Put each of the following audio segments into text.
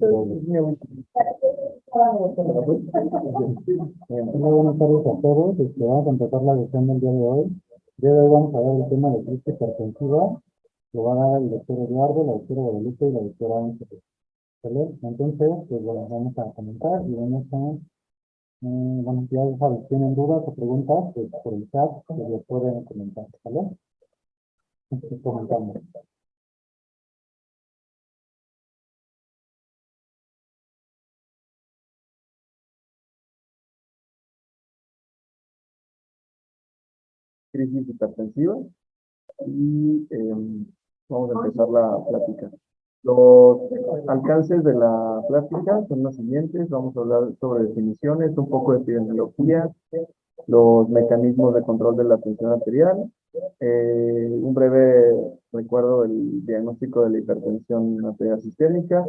Hola, buenas tardes a todos. Vamos a empezar la sesión del día de hoy. El día de hoy vamos a ver el tema de crisis hipertensiva. Lo van a dar el doctor Eduardo, la doctora Guadalupe y la doctora Ángeles. ¿Sale? Entonces, pues bueno, vamos a comentar y vamos a, bueno, si ya sabes, tienen dudas o preguntas, pues por el chat, pues lo pueden comentar, ¿vale? Comentamos. Crisis hipertensiva y vamos a empezar la plática. Los alcances de la plática son los siguientes. Vamos a hablar sobre definiciones, un poco de epidemiología, los mecanismos de control de la tensión arterial, un breve recuerdo del diagnóstico de la hipertensión arterial sistémica.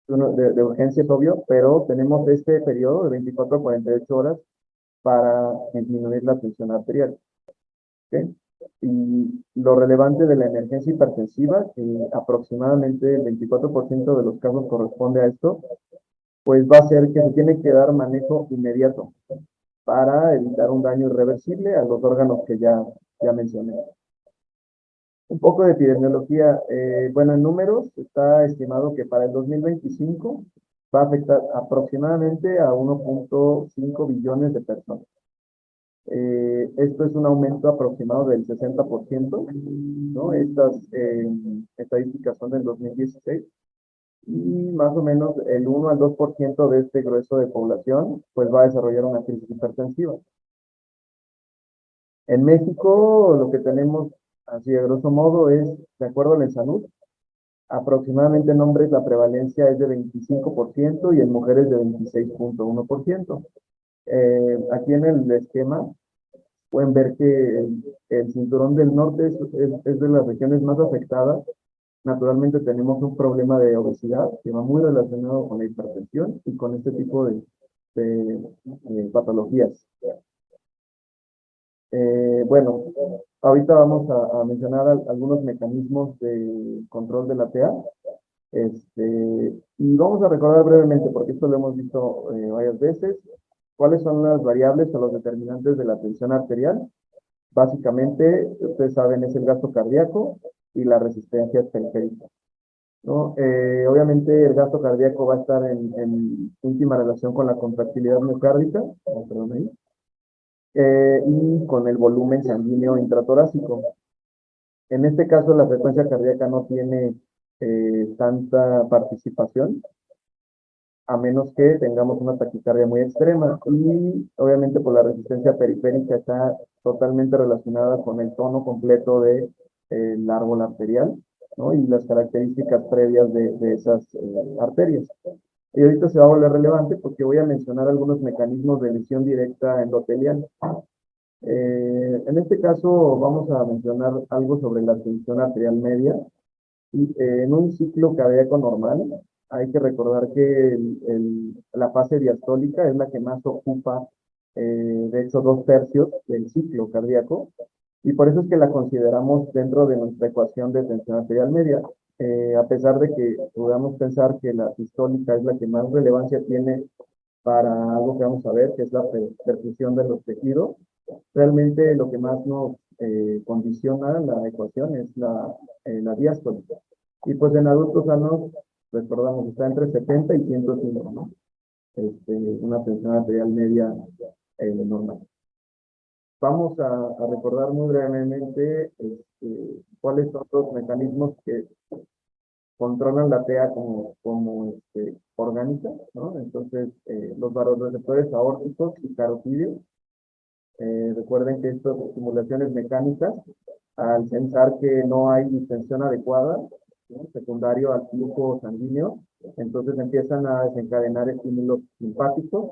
Uno de urgencia es obvio, pero tenemos este periodo de 24 a 48 horas para disminuir la tensión arterial. ¿Ok? Y lo relevante de la emergencia hipertensiva, que aproximadamente el 24% de los casos corresponde a esto, pues va a ser que se tiene que dar manejo inmediato para evitar un daño irreversible a los órganos que ya mencioné. Un poco de epidemiología, bueno, en números está estimado que para el 2025 va a afectar aproximadamente a 1.5 billones de personas. Esto es un aumento aproximado del 60%, ¿no? Estas estadísticas son del 2016 y más o menos el 1 al 2% de este grueso de población pues va a desarrollar una crisis hipertensiva. En México lo que tenemos así a grosso modo es, de acuerdo a la salud, aproximadamente en hombres la prevalencia es de 25% y en mujeres de 26.1%. Aquí en el esquema pueden ver que el cinturón del norte es de las regiones más afectadas. Naturalmente tenemos un problema de obesidad que va muy relacionado con la hipertensión y con este tipo de patologías. Bueno, ahorita vamos a mencionar algunos mecanismos de control de la TA. Y vamos a recordar brevemente, porque esto lo hemos visto varias veces, cuáles son las variables o los determinantes de la tensión arterial. Básicamente, ustedes saben, es el gasto cardíaco y la resistencia periférica. ¿no? Obviamente el gasto cardíaco va a estar en íntima relación con la contractilidad miocárdica, perdón, ahí, y con el volumen sanguíneo intratorácico. En este caso, la frecuencia cardíaca no tiene tanta participación, a menos que tengamos una taquicardia muy extrema. Y obviamente, por la resistencia periférica está totalmente relacionada con el tono completo de, el árbol arterial, ¿no? Y las características previas de esas arterias. Y ahorita se va a volver relevante porque voy a mencionar algunos mecanismos de lesión directa endotelial. En este caso vamos a mencionar algo sobre la tensión arterial media. Y, en un ciclo cardíaco normal hay que recordar que la fase diastólica es la que más ocupa, de hecho, 2/3 del ciclo cardíaco, y por eso es que la consideramos dentro de nuestra ecuación de tensión arterial media. A pesar de que podamos pensar que la sistólica es la que más relevancia tiene para algo que vamos a ver, que es la perfusión de los tejidos. Realmente lo que más nos condiciona la ecuación es la diástole. Y pues en adultos sanos, recordamos, está entre 70 y 105, ¿no? Una tensión arterial media normal. Vamos a recordar muy brevemente cuáles son los mecanismos que controlan la TEA como orgánica, ¿no? Entonces, los vasoreceptores aórticos y carotídeos. Recuerden que estas estimulaciones mecánicas, al pensar que no hay distensión adecuada, ¿no? Secundario al flujo sanguíneo, entonces empiezan a desencadenar estímulos simpáticos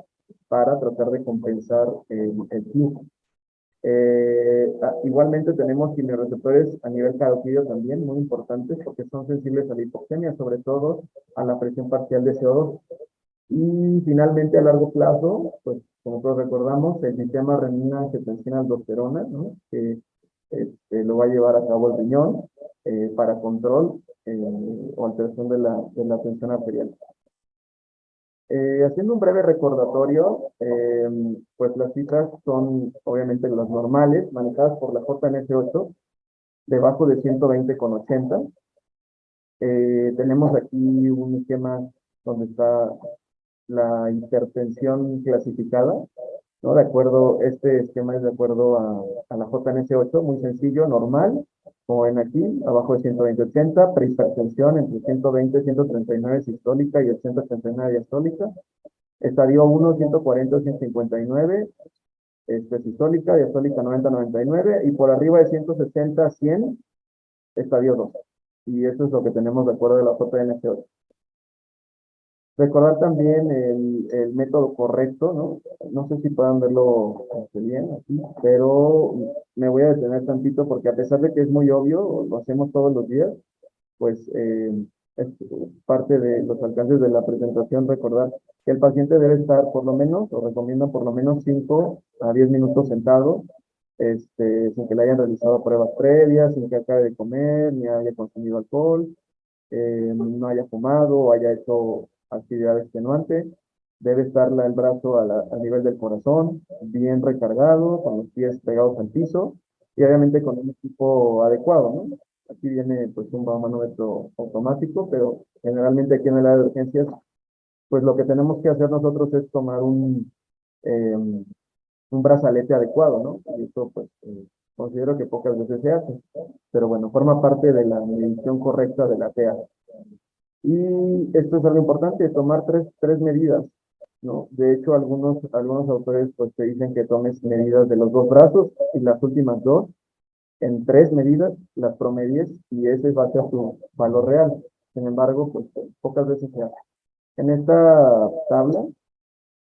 para tratar de compensar el flujo. Igualmente tenemos quimiorreceptores a nivel carotídeo también, muy importantes, porque son sensibles a la hipoxemia, sobre todo a la presión parcial de CO2. Y finalmente, a largo plazo, pues como todos recordamos, el sistema renina-angiotensina-aldosterona, ¿no? Que lo va a llevar a cabo el riñón para control o alteración de la tensión arterial. Haciendo un breve recordatorio, pues las cifras son obviamente las normales, manejadas por la JNS8, debajo de 120/80. Tenemos aquí un esquema donde está la hipertensión clasificada, ¿no? De acuerdo, este esquema es de acuerdo a la JNS8, muy sencillo, normal, como ven aquí, abajo de 120/80, prehipertensión entre 120/139 sistólica y 80/89 diastólica, estadio 1, 140/159, sistólica, diastólica 90/99, y por arriba de 160/100, estadio 2. Y eso es lo que tenemos de acuerdo a la JNS8. Recordar también el método correcto, ¿no? No sé si puedan verlo bien aquí, pero me voy a detener tantito porque a pesar de que es muy obvio, lo hacemos todos los días, pues es parte de los alcances de la presentación recordar que el paciente debe estar por lo menos, o recomiendan por lo menos 5 a 10 minutos sentado, sin que le hayan realizado pruebas previas, sin que acabe de comer, ni haya consumido alcohol, no haya fumado o haya hecho actividad extenuante. Debe estar el brazo a nivel del corazón, bien recargado, con los pies pegados al piso y obviamente con un equipo adecuado, ¿no? Aquí viene pues un manómetro automático, pero generalmente aquí en el área de urgencias, pues lo que tenemos que hacer nosotros es tomar un brazalete adecuado, ¿no? Y eso pues considero que pocas veces se hace, pero bueno, forma parte de la medición correcta de la TEA. Y esto es algo importante, tomar tres medidas, ¿no? De hecho, algunos autores pues te dicen que tomes medidas de los dos brazos y las últimas dos en 3 medidas, las promedies y ese va a ser tu valor real. Sin embargo, pues pocas veces se hace. En esta tabla,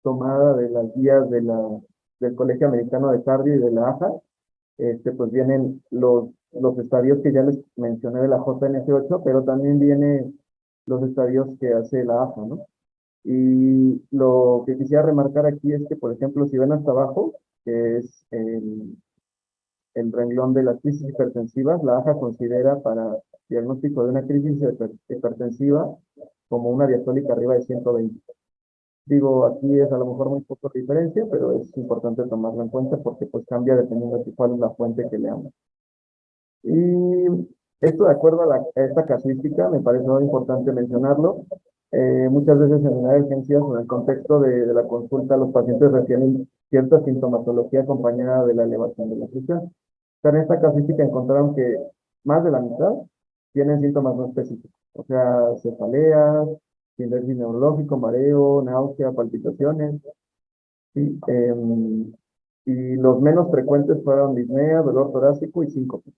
tomada de las guías del Colegio Americano de Cardio y de la AJA, pues vienen los estadios que ya les mencioné de la JNS8, pero también viene los estadios que hace la AJA, ¿no? Y lo que quisiera remarcar aquí es que, por ejemplo, si ven hasta abajo, que es el renglón de las crisis hipertensivas, la AJA considera para diagnóstico de una crisis hipertensiva como una diastólica arriba de 120. Digo, aquí es a lo mejor muy poco diferencia, pero es importante tomarlo en cuenta porque pues cambia dependiendo de cuál es la fuente que leamos. Y Esto, de acuerdo a esta casuística, me parece muy importante mencionarlo. Muchas veces en la urgencias o en el contexto de la consulta, los pacientes refieren cierta sintomatología acompañada de la elevación de la presión. Pero en esta casuística encontraron que más de la mitad tienen síntomas no específicos, o sea, cefaleas, síndrome neurológico, mareo, náusea, palpitaciones, ¿sí? Y los menos frecuentes fueron disnea, dolor torácico y síncope,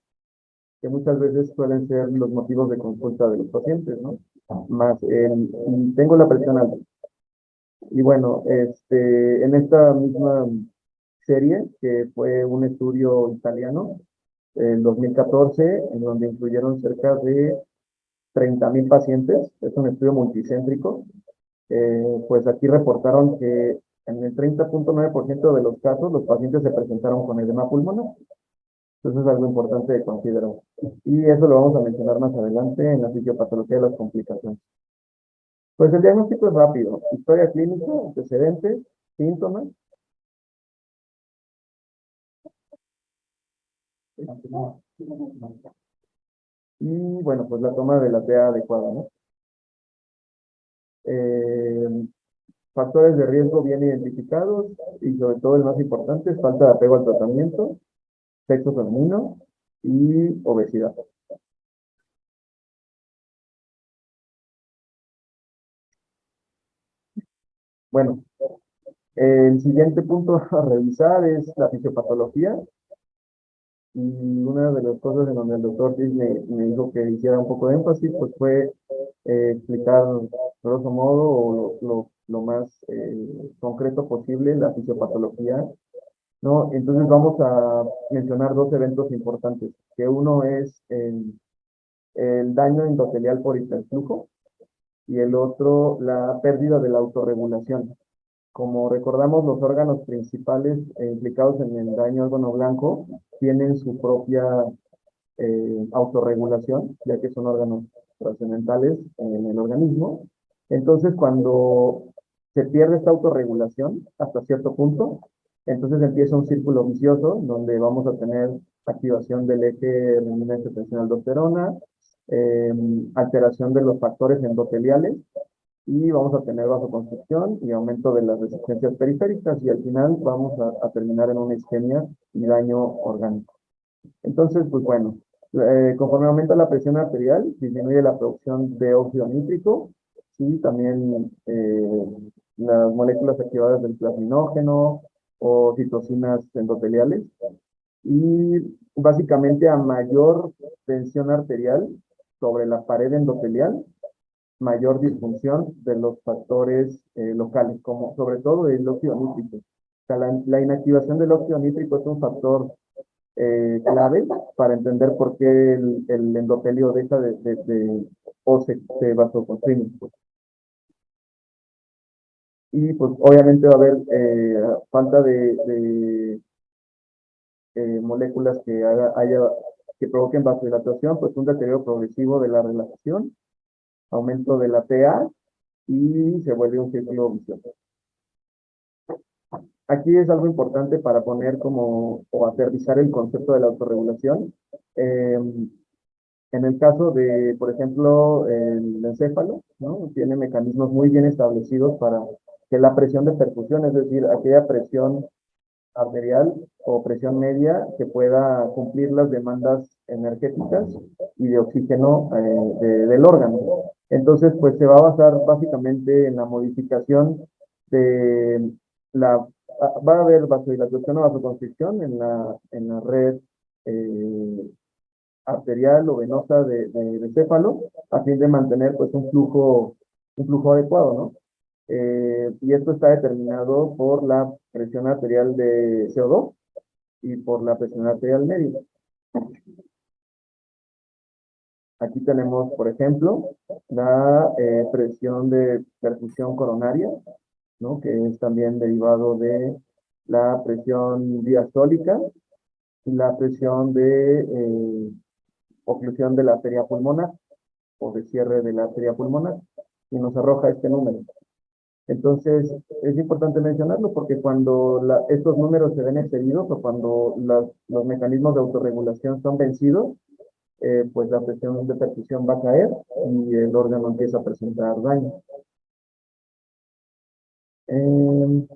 que muchas veces suelen ser los motivos de consulta de los pacientes, ¿no? Más, tengo la presión alta. Y bueno, en esta misma serie, que fue un estudio italiano, en 2014, en donde incluyeron cerca de 30.000 pacientes, es un estudio multicéntrico, pues aquí reportaron que en el 30.9% de los casos los pacientes se presentaron con edema pulmonar. Entonces es algo importante de considerar. Y eso lo vamos a mencionar más adelante en la fisiopatología de las complicaciones. Pues el diagnóstico es rápido. Historia clínica, antecedentes, síntomas. Y bueno, pues la toma de la TEA adecuada, ¿no? Eh, Factores de riesgo bien identificados y sobre todo el más importante es falta de apego al tratamiento, sexo femenino y obesidad. Bueno, el siguiente punto a revisar es la fisiopatología. Y una de las cosas en donde el doctor me dijo que hiciera un poco de énfasis, pues fue explicar, grosso modo, o lo más concreto posible, la fisiopatología, ¿no? Entonces vamos a mencionar dos eventos importantes, que uno es el daño endotelial por hiperflujo y el otro la pérdida de la autorregulación. Como recordamos, los órganos principales implicados en el daño órgano blanco tienen su propia autorregulación, ya que son órganos trascendentales en el organismo. Entonces, cuando se pierde esta autorregulación hasta cierto punto, entonces empieza un círculo vicioso donde vamos a tener activación del eje reninina-angiotensina-aldosterona, eh, alteración de los factores endoteliales y vamos a tener vasoconstricción y aumento de las resistencias periféricas y al final vamos a terminar en una isquemia y daño orgánico. Entonces, pues bueno, conforme aumenta la presión arterial, disminuye la producción de óxido nítrico y también las moléculas activadas del plasminógeno o citocinas endoteliales. Y básicamente a mayor tensión arterial sobre la pared endotelial, mayor disfunción de los factores locales, como sobre todo el óxido nítrico. O sea, la inactivación del óxido nítrico es un factor clave para entender por qué el endotelio deja o se vasoconstrime. Y pues obviamente va a haber falta de moléculas que provoquen vasodilatación, pues un deterioro progresivo de la relajación, aumento de la TA y se vuelve un círculo vicioso. Aquí es algo importante para poner como o aterrizar el concepto de la autorregulación. En el caso de, por ejemplo, el encéfalo, ¿no? Tiene mecanismos muy bien establecidos para que la presión de perfusión, es decir, aquella presión arterial o presión media que pueda cumplir las demandas energéticas y de oxígeno del órgano. Entonces, pues se va a basar básicamente en la modificación de la, va a haber vasodilatación o vasoconstricción en la red arterial o venosa de céfalo, a fin de mantener pues un flujo adecuado, ¿no? Y esto está determinado por la presión arterial de CO2 y por la presión arterial media. Aquí tenemos, por ejemplo, la presión de perfusión coronaria, ¿no? Que es también derivado de la presión diastólica y la presión de oclusión de la arteria pulmonar o de cierre de la arteria pulmonar y nos arroja este número. Entonces, es importante mencionarlo porque cuando estos números se ven excedidos o cuando los mecanismos de autorregulación son vencidos, pues la presión de perfusión va a caer y el órgano empieza a presentar daño. En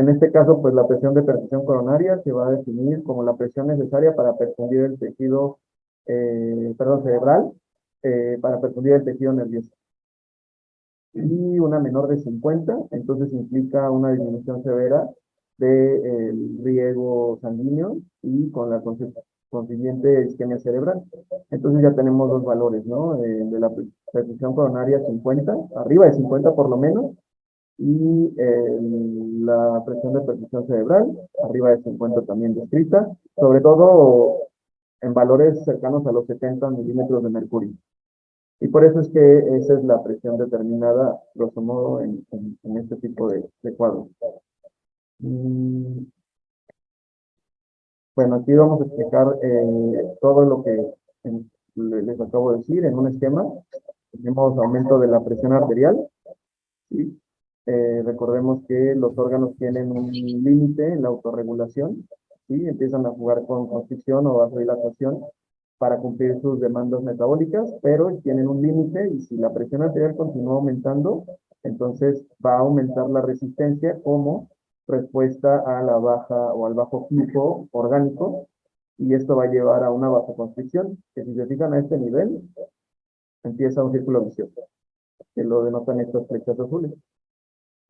este caso, pues la presión de perfusión coronaria se va a definir como la presión necesaria para perfundir el tejido, cerebral, para perfundir el tejido nervioso. Y una menor de 50, entonces implica una disminución severa del riego sanguíneo y con la consiguiente isquemia cerebral. Entonces ya tenemos dos valores, ¿no? De la perfusión coronaria 50, arriba de 50 por lo menos, y la presión de perfusión cerebral, arriba de 50 también descrita, sobre todo en valores cercanos a los 70 milímetros de mercurio. Y por eso es que esa es la presión determinada, grosso modo, en este tipo de cuadros. Bueno, aquí vamos a explicar todo lo que les acabo de decir en un esquema. Tenemos aumento de la presión arterial, ¿sí? Recordemos que los órganos tienen un límite en la autorregulación, ¿sí? Empiezan a jugar con constricción o vasodilatación para cumplir sus demandas metabólicas, pero tienen un límite y si la presión arterial continúa aumentando, entonces va a aumentar la resistencia como respuesta a la baja o al bajo flujo orgánico y esto va a llevar a una vasoconstricción, que si se fijan a este nivel, empieza un círculo vicioso, que lo denotan estas flechas azules.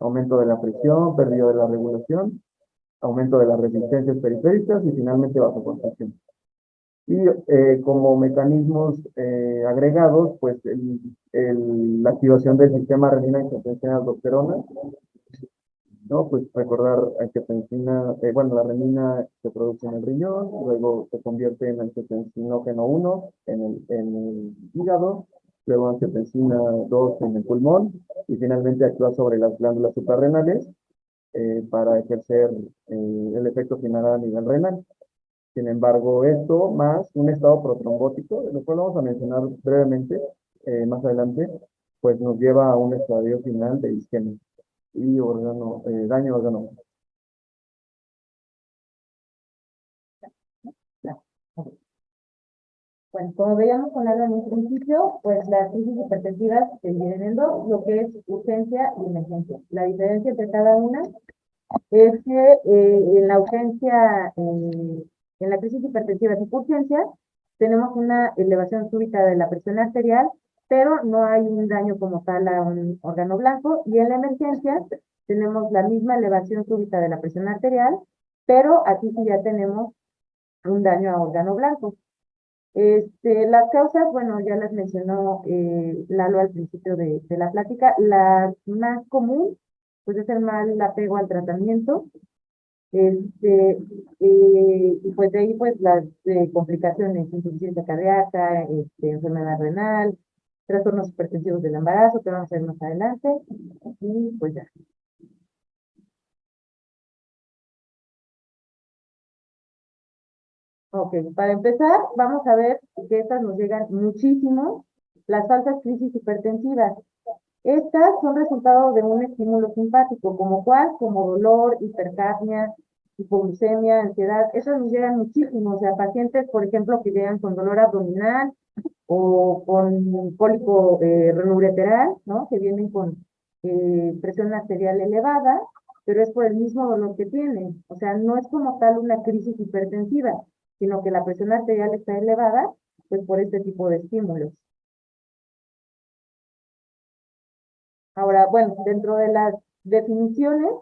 Aumento de la presión, pérdida de la regulación, aumento de las resistencias periféricas y finalmente vasoconstricción. Y como mecanismos agregados, pues la activación del sistema renina-angiotensina-aldosterona, ¿no? Pues recordar angiotensina, bueno, la renina se produce en el riñón, luego se convierte en angiotensinógeno 1 en el hígado, luego angiotensina 2 en el pulmón, y finalmente actúa sobre las glándulas suprarrenales para ejercer el efecto final a nivel renal. Sin embargo, esto más un estado protrombótico, de lo cual vamos a mencionar brevemente más adelante, pues nos lleva a un estadio final de isquemia y daño órgano. Bueno, como veíamos con Alba en un principio, pues las crisis hipertensivas se dividen en dos, lo que es urgencia y emergencia. La diferencia entre cada una es que en la urgencia, en la crisis hipertensiva sin urgencia, tenemos una elevación súbita de la presión arterial, pero no hay un daño como tal a un órgano blanco, y en la emergencia tenemos la misma elevación súbita de la presión arterial, pero aquí sí ya tenemos un daño a órgano blanco. Las causas, bueno, ya las mencionó Lalo al principio de la plática. La más común, pues es el mal apego al tratamiento. Y pues de ahí, pues las complicaciones, insuficiencia cardíaca, enfermedad renal, trastornos hipertensivos del embarazo, que vamos a ver más adelante, y pues ya. Ok, para empezar, vamos a ver que estas nos llegan muchísimo, las falsas crisis hipertensivas. Estas son resultado de un estímulo simpático, como cuál, como dolor, hipercapnia, hipoglucemia, ansiedad. Esas nos llegan muchísimo, o sea, pacientes, por ejemplo, que llegan con dolor abdominal o con cólico renoureteral, ¿no? Que vienen con presión arterial elevada, pero es por el mismo dolor que tienen. O sea, no es como tal una crisis hipertensiva, sino que la presión arterial está elevada, pues por este tipo de estímulos. Ahora, bueno, dentro de las definiciones,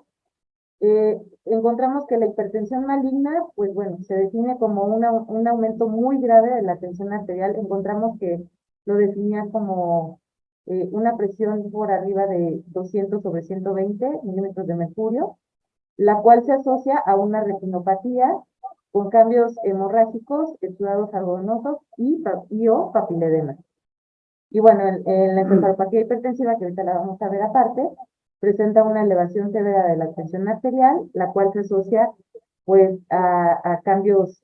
encontramos que la hipertensión maligna, pues bueno, se define como un aumento muy grave de la tensión arterial. Encontramos que lo definía como una presión por arriba de 200 sobre 120 milímetros de mercurio, la cual se asocia a una retinopatía con cambios hemorrágicos, exudados algodonosos y o papiledema. Y bueno, en la encefalopatía hipertensiva, que ahorita la vamos a ver aparte, presenta una elevación severa de la presión arterial, la cual se asocia pues a cambios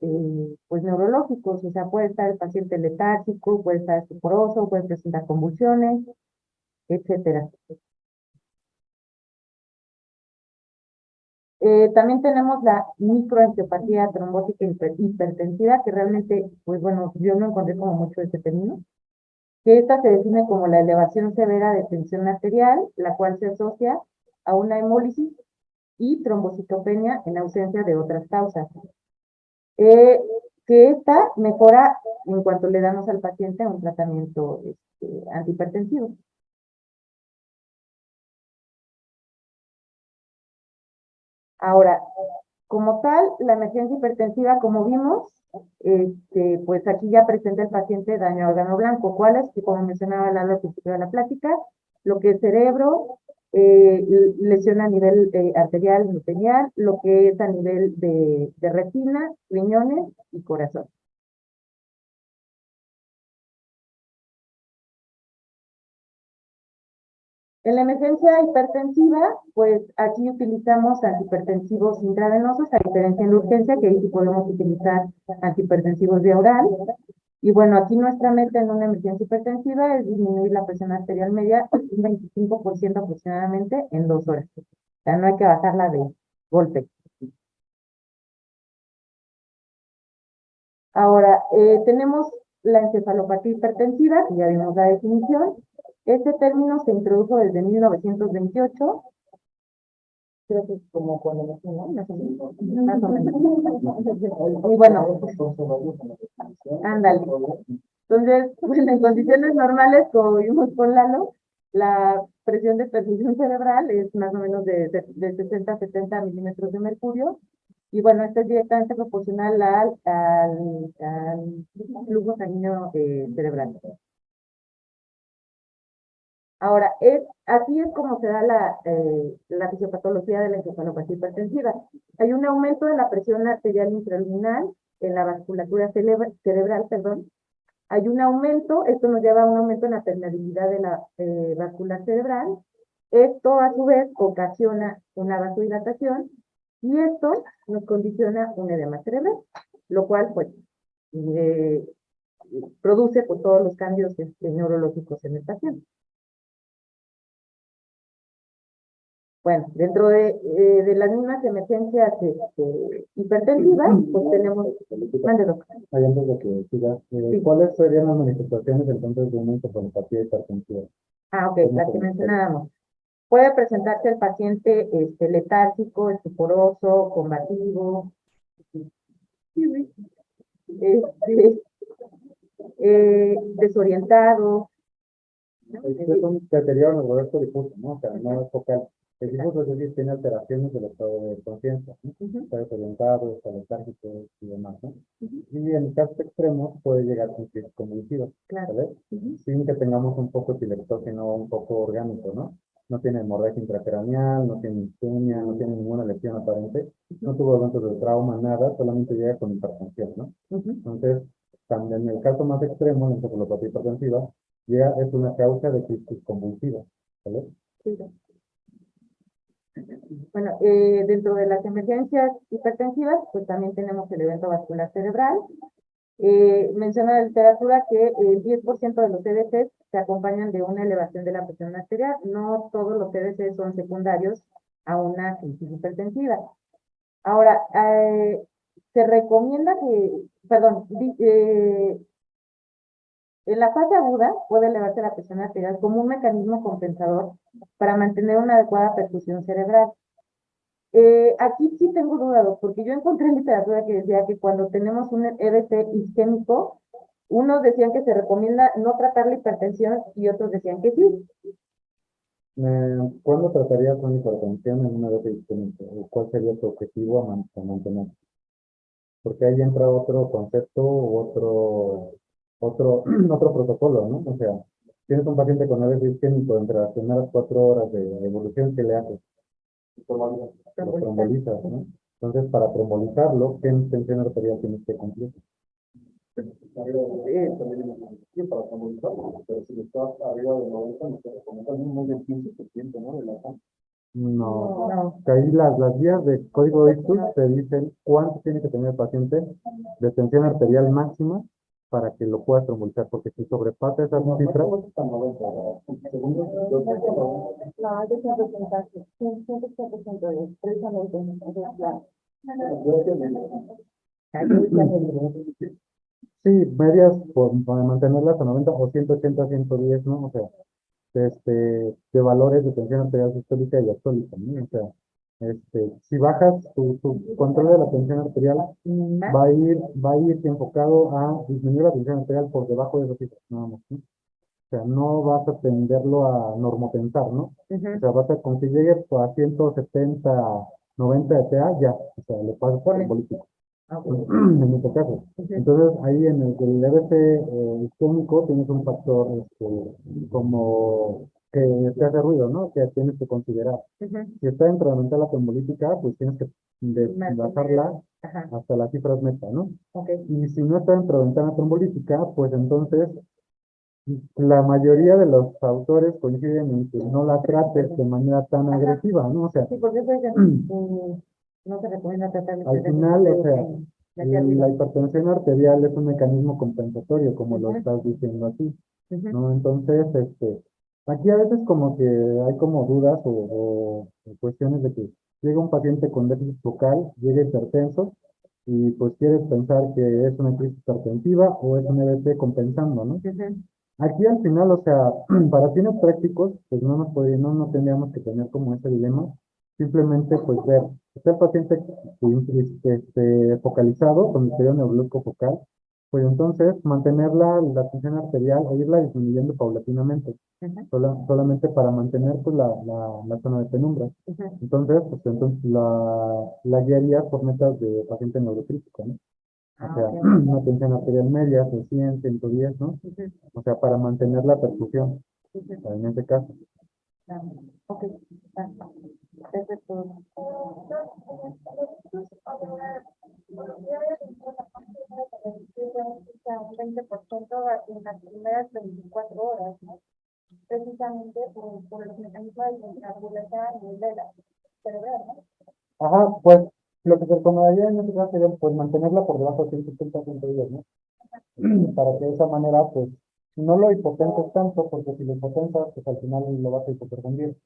pues neurológicos, o sea, puede estar el paciente letárgico, puede estar estuporoso, puede presentar convulsiones, etcétera. También tenemos la microangiopatía trombótica hipertensiva, que realmente, pues bueno, yo no encontré como mucho ese término, que esta se define como la elevación severa de tensión arterial, la cual se asocia a una hemólisis y trombocitopenia en ausencia de otras causas. Eh, que esta mejora en cuanto le damos al paciente un tratamiento antihipertensivo. Ahora, como tal, la emergencia hipertensiva, como vimos, pues aquí ya presenta el paciente daño a órgano blanco, cuáles, que como mencionaba al principio de la plática, lo que es cerebro, lesión a nivel arterial, endotelial, lo que es a nivel de retina, riñones y corazón. En la emergencia hipertensiva, pues aquí utilizamos antihipertensivos intravenosos, a diferencia en la urgencia, que ahí sí podemos utilizar antihipertensivos vía oral. Y bueno, aquí nuestra meta en una emergencia hipertensiva es disminuir la presión arterial media un 25% aproximadamente en 2 horas. O sea, no hay que bajarla de golpe. Ahora, tenemos la encefalopatía hipertensiva, que ya vimos la definición. Este término se introdujo desde 1928. Creo que es como cuando nací, ¿no? Más o menos. Y bueno, ándale. Entonces, bueno, en condiciones normales, como vimos con Lalo, la presión de perfusión cerebral es más o menos de 60 a 70 milímetros de mercurio. Y bueno, esto es directamente proporcional al flujo sanguíneo cerebral. Ahora, así es como se da la fisiopatología de la encefalopatía hipertensiva. Hay un aumento de la presión arterial intraluminal en la vasculatura cerebral, perdón. Hay un aumento, esto nos lleva a un aumento en la permeabilidad de la vascular cerebral. Esto, a su vez, ocasiona una vasodilatación y esto nos condiciona un edema cerebral, lo cual, pues, eh, produce pues, todos los cambios neurológicos en el paciente. Bueno, dentro de las mismas emergencias hipertensivas, pues tenemos... Mande, doctor. Ahí antes de que sigas, Sí. ¿cuáles serían las manifestaciones entonces de una encefalopatía hipertensiva? Ah, ok, la que mencionábamos. Puede presentarse el paciente letárgico, estuporoso, combativo, este, desorientado, ¿no? Es un deterioro neurológico difuso, ¿no? O sea, no es focal. El difuso es decir, tiene alteraciones del estado de conciencia, ¿no? Está desorientado, está letárgico y demás, ¿no? Y en casos extremos puede llegar a crisis convulsivas, Claro. ¿vale? Sin que tengamos un poco epileptógeno, un poco orgánico, ¿no? No tiene hemorragia intracraneal, no tiene isquemia, no tiene ninguna lesión aparente, no tuvo eventos de trauma, nada, solamente llega con hipertensión, ¿no? Entonces, también en el caso más extremo, la encefalopatía hipertensiva, ya es una causa de crisis convulsiva, ¿vale? Sí. Bueno, dentro de las emergencias hipertensivas, pues también tenemos el evento vascular cerebral. Menciona la literatura que el 10% de los EVCs se acompañan de una elevación de la presión arterial. No todos los EVCs son secundarios a una crisis hipertensiva. Ahora, se recomienda en la fase aguda puede elevarse la presión arterial como un mecanismo compensador para mantener una adecuada perfusión cerebral. Aquí sí tengo dudas, porque yo encontré en literatura que decía que cuando tenemos un EVC isquémico, unos decían que se recomienda no tratar la hipertensión y otros decían que sí. ¿Cuándo tratarías una hipertensión en una vez isquémica? ¿Cuál sería tu objetivo a mantener? Porque ahí entra otro concepto u otro protocolo, ¿no? O sea, tienes un paciente con AVC isquémico entre las primeras 4 horas de evolución, ¿qué le haces? Lo trombolizas, ¿no? Entonces, para trombolizarlo, ¿qué tensión arterial tienes que cumplir? Para trombolizarlo, pero si estás arriba de 90, no te recomiendan más del 15%, ¿no? De la No, No. que ahí las guías de código de ICTU te dicen cuánto tiene que tener el paciente de tensión arterial máxima para que lo puedas trombolizar, porque si sobrepasa esas cifras, No, yo siempre pensaste, siempre está presente de precisamente, entonces, sí, medias para mantenerlas a 90 o 180, 110, ¿no? O sea, de valores de tensión arterial sistólica y diastólica, ¿no? O sea, si bajas tu control de la tensión arterial, va a ir enfocado a disminuir la tensión arterial por debajo de esas cifras, nada más, ¿no? O sea, no vas a tenderlo a normopensar, ¿no? O sea, vas a, con que llegue a 170, 90 de TA, ya, o sea, le pasas por el político, en este caso. Entonces, ahí en el EBC isquémico tienes un factor como que te hace ruido, ¿no? Que tienes que considerar. Si está dentro de la mental trombolítica, pues tienes que bajarla hasta las cifras meta, ¿no? Y si no está dentro de la ventana trombolítica, pues entonces la mayoría de los autores coinciden en que no la trates de manera tan agresiva, ¿no? O sea, sí, porque pues, no se recomienda tratar al final, o sea, de la hipertensión arterial es un mecanismo compensatorio, como lo Ujú. estás diciendo aquí, ¿no? Entonces, aquí a veces como que hay como dudas o cuestiones de que llega un paciente con déficit focal, llega hipertenso, y pues quieres pensar que es una crisis hipertensiva o es un EBC compensando, ¿no? Aquí al final, o sea, para fines prácticos, pues no tendríamos que tener como ese dilema. Simplemente, pues ver, está el paciente focalizado con el periodo neurológico focal, pues entonces mantener la tensión arterial o irla disminuyendo paulatinamente, solamente para mantener pues la zona de penumbra. Entonces, pues entonces la guiaría por metas de paciente neurocrítico, ¿no? O sea, una tensión arterial media de 100, 110, ¿no? O sea, para mantener la perfusión, en este caso. Ok, perfecto. 20% en las primeras 24 horas, ¿no? Precisamente por los mecanismos de ambulancia a nivel de la cerebral, ¿no? Ajá, pues lo que se recomendaría en este caso sería pues mantenerla por debajo de 170, 110, ¿no? Para que de esa manera, pues, no lo hipotensas tanto, porque si lo hipotensas, pues al final lo vas a hipoperfundir,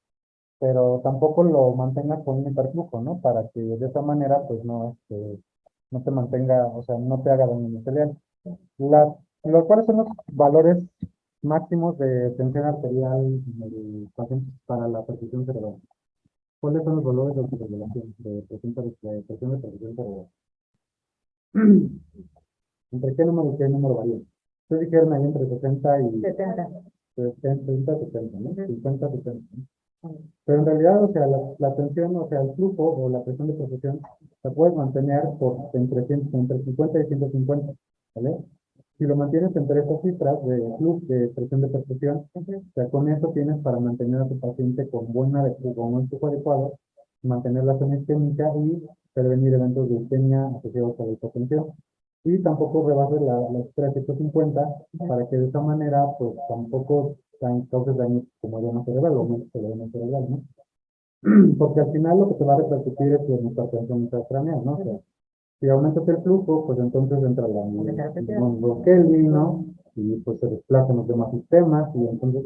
pero tampoco lo mantengas con un hiperflujo, ¿no? Para que de esa manera, pues, no te mantenga, o sea, no te haga daño endotelial. ¿Cuáles son los valores máximos de tensión arterial en el paciente para la perfusión cerebral? ¿Cuáles son los valores de autorregulación de presión de perfusión cerebral? ¿Entre qué número y qué número varía? Ustedes dijeron ahí entre 60 y 70. 70, 70, ¿no? 50, 70, ¿no? Ujú. Pero en realidad, o sea, la tensión, o sea, el flujo o la presión de perfusión la puedes mantener entre 50 y 150, ¿vale? Si lo mantienes entre estas cifras de flujo, de presión de perfusión, o sea, con eso tienes para mantener a tu paciente con un flujo adecuado, mantener la zona isquémica y prevenir eventos de isquemia asociados a la hipotensión. Y tampoco rebases las 350 para que de esa manera, pues tampoco causes daño como edema cerebral o aumento del edema cerebral, ¿no? Porque al final lo que te va a repercutir es tu hipertensión intracraneal, ¿no? O sea, si aumentas el flujo, pues entonces entra la Kelly, ¿no? Y pues se desplazan los demás sistemas y entonces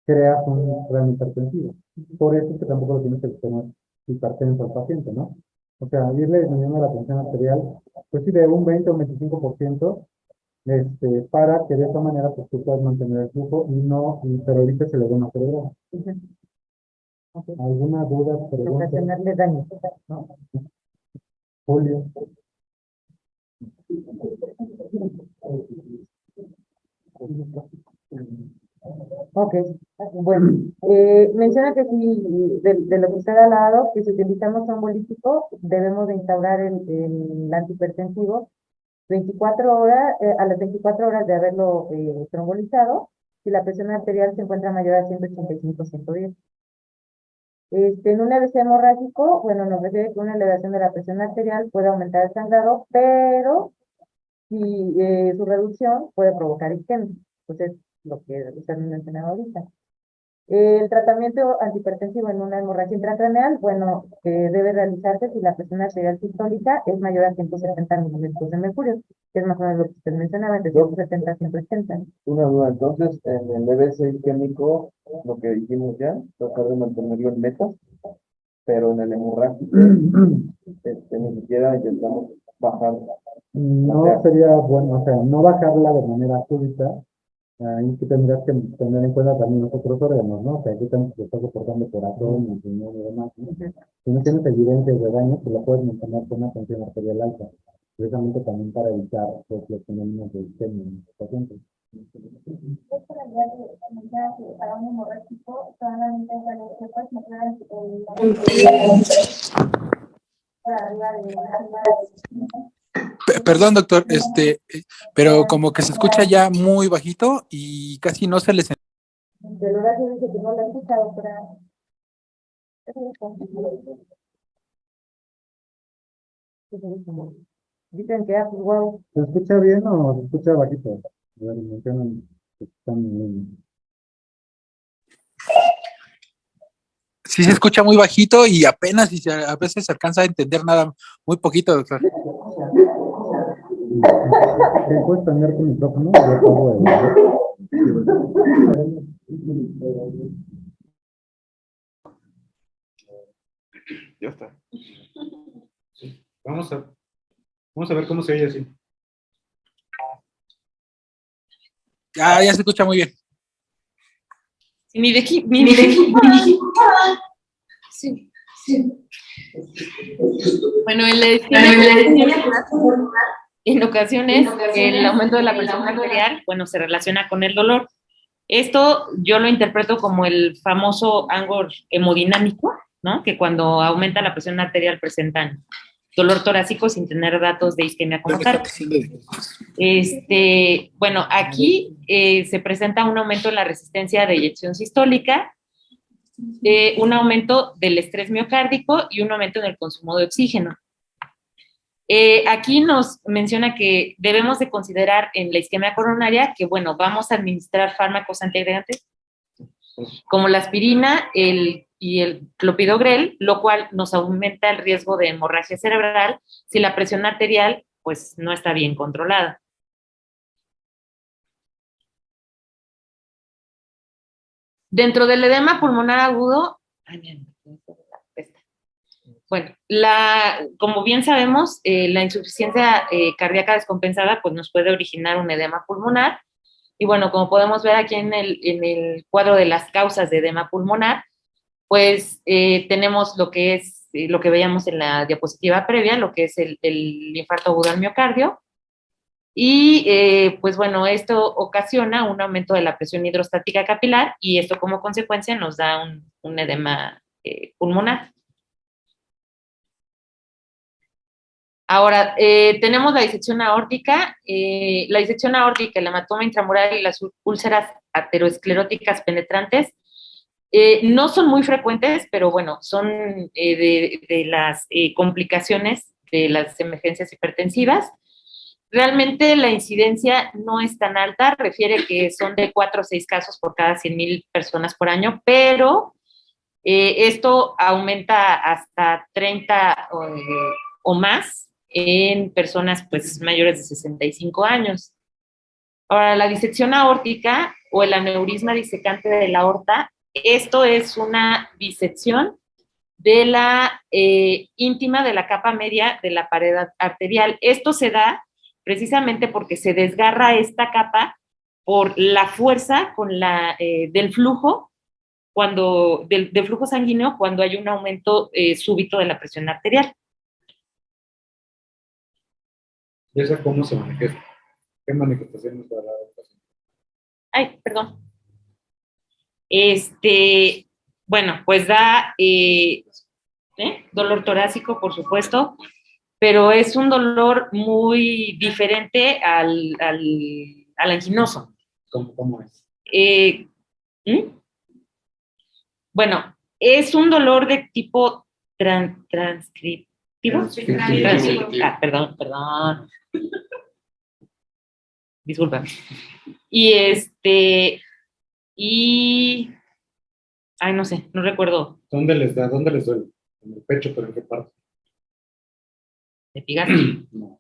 creas un gran hipertensivo. Por eso es que tampoco lo tienes que tener hipertenso al paciente, ¿no? O sea, irle disminuyendo la tensión arterial, pues sí, de un 20 o un 25%, para que de esa manera pues tú puedas mantener el flujo pero evites el edema cerebral. ¿Alguna duda, pregunta? Ocasionarle daño. ¿No? Julio. Ok, bueno, menciona que si de lo que usted ha hablado, que si utilizamos trombolítico, debemos de instaurar el antihipertensivo 24 horas, a las 24 horas de haberlo trombolizado, si la presión arterial se encuentra mayor a 185, 110. En un EBC hemorrágico, bueno, nos refiere que una elevación de la presión arterial puede aumentar el sangrado, pero si su reducción puede provocar isquemia. Pues es lo que usted me mencionaba ahorita. El tratamiento antihipertensivo en una hemorragia intracraneal, bueno, debe realizarse si la presión arterial sistólica es mayor a 170 milímetros de mercurio, que es más o menos lo que usted mencionaba, de 170 a 180. Una duda, entonces, en el EBC isquémico, lo que dijimos ya, tratar de mantenerlo en metas, pero en el hemorrágico, ni siquiera intentamos bajar. No sería bueno, o sea, no bajarla de manera súbita. Ahí que tendrías que tener en cuenta también los otros órganos, ¿no? O sea, qué tanto se está soportando el corazón, el riñón y demás, ¿no? Si no tienes evidencias de daño, pues la puedes mantener con una tensión arterial alta, precisamente también para evitar pues, los fenómenos de isquemia en los pacientes. Para un hemorrágico, solamente se puede mejorar para arriba de Perdón, doctor, pero como que se escucha ya muy bajito y casi no se les... del horario dice que no lo he escuchado, pero dicen que pues wow. ¿Se escucha bien o se escucha bajito? A ver, mencionan que están bien. Sí se escucha muy bajito y apenas y a veces se alcanza a entender nada, muy poquito, doctor. ¿Puedes cambiar tu micrófono? Yo apago Ya está. Vamos a ver cómo se oye así. Ya se escucha muy bien. Sí, mi sí. Bueno, en ocasiones el aumento de la presión arterial, bueno, se relaciona con el dolor. Esto yo lo interpreto como el famoso ángulo hemodinámico, ¿no? Que cuando aumenta la presión arterial presentan dolor torácico sin tener datos de isquemia como tal. Bueno, aquí se presenta un aumento en la resistencia de eyección sistólica, un aumento del estrés miocárdico y un aumento en el consumo de oxígeno. Aquí nos menciona que debemos de considerar en la isquemia coronaria que, bueno, vamos a administrar fármacos antiagregantes como la aspirina y el clopidogrel, lo cual nos aumenta el riesgo de hemorragia cerebral si la presión arterial pues no está bien controlada. Dentro del edema pulmonar agudo, bueno, como bien sabemos, la insuficiencia cardíaca descompensada pues nos puede originar un edema pulmonar. Y bueno, como podemos ver aquí en el cuadro de las causas de edema pulmonar, pues tenemos lo que es, lo que veíamos en la diapositiva previa, lo que es el infarto agudo al miocardio. Y pues bueno, esto ocasiona un aumento de la presión hidrostática capilar y esto como consecuencia nos da un edema pulmonar. Ahora, tenemos la disección aórtica. La disección aórtica, el hematoma intramural y las úlceras ateroescleróticas penetrantes no son muy frecuentes, pero bueno, son de las complicaciones de las emergencias hipertensivas. Realmente la incidencia no es tan alta, refiere que son de 4 o 6 casos por cada 100,000 personas por año, pero esto aumenta hasta 30 o más en personas pues mayores de 65 años. Ahora, la disección aórtica o el aneurisma disecante de la aorta, esto es una disección de la íntima de la capa media de la pared arterial. Esto se da precisamente porque se desgarra esta capa por la fuerza del flujo del flujo sanguíneo cuando hay un aumento súbito de la presión arterial. ¿Y esa cómo se manifiesta? ¿Qué manifestaciones va a dar el paciente? Ay, perdón. Bueno, pues da dolor torácico, por supuesto, pero es un dolor muy diferente al anginoso. ¿Cómo es? Bueno, es un dolor de tipo transcriptivo. Perdón. Disculpa. Y Ay, no sé, no recuerdo. ¿Dónde les duele? En el pecho, pero ¿en qué parte? Epigastrio. No.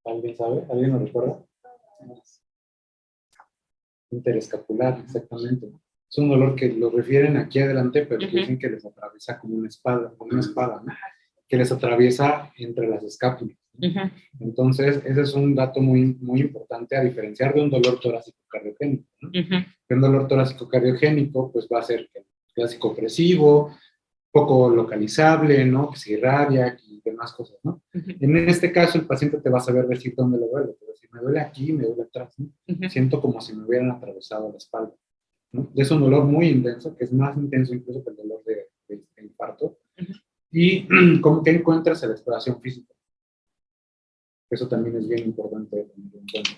¿Alguien sabe? ¿Alguien lo recuerda? Interescapular, exactamente. Es un dolor que lo refieren aquí adelante, pero que dicen que les atraviesa como una espada, ¿no? Que les atraviesa entre las escápulas. Ujú. Entonces, ese es un dato muy, muy importante a diferenciar de un dolor torácico cardiogénico, ¿no? Ujú. Que un dolor torácico cardiogénico, pues va a ser clásico opresivo, poco localizable, ¿no? Que se irradia y demás cosas, ¿no? Ujú. En este caso, el paciente te va a saber decir dónde le duele. Te va a decir, me duele aquí, me duele atrás, ¿no? Ujú. Siento como si me hubieran atravesado la espalda, ¿no? Es un dolor muy intenso, que es más intenso incluso que el dolor de infarto. Ujú. Y como que encuentras en la exploración física. Eso también es bien importante tener en cuenta.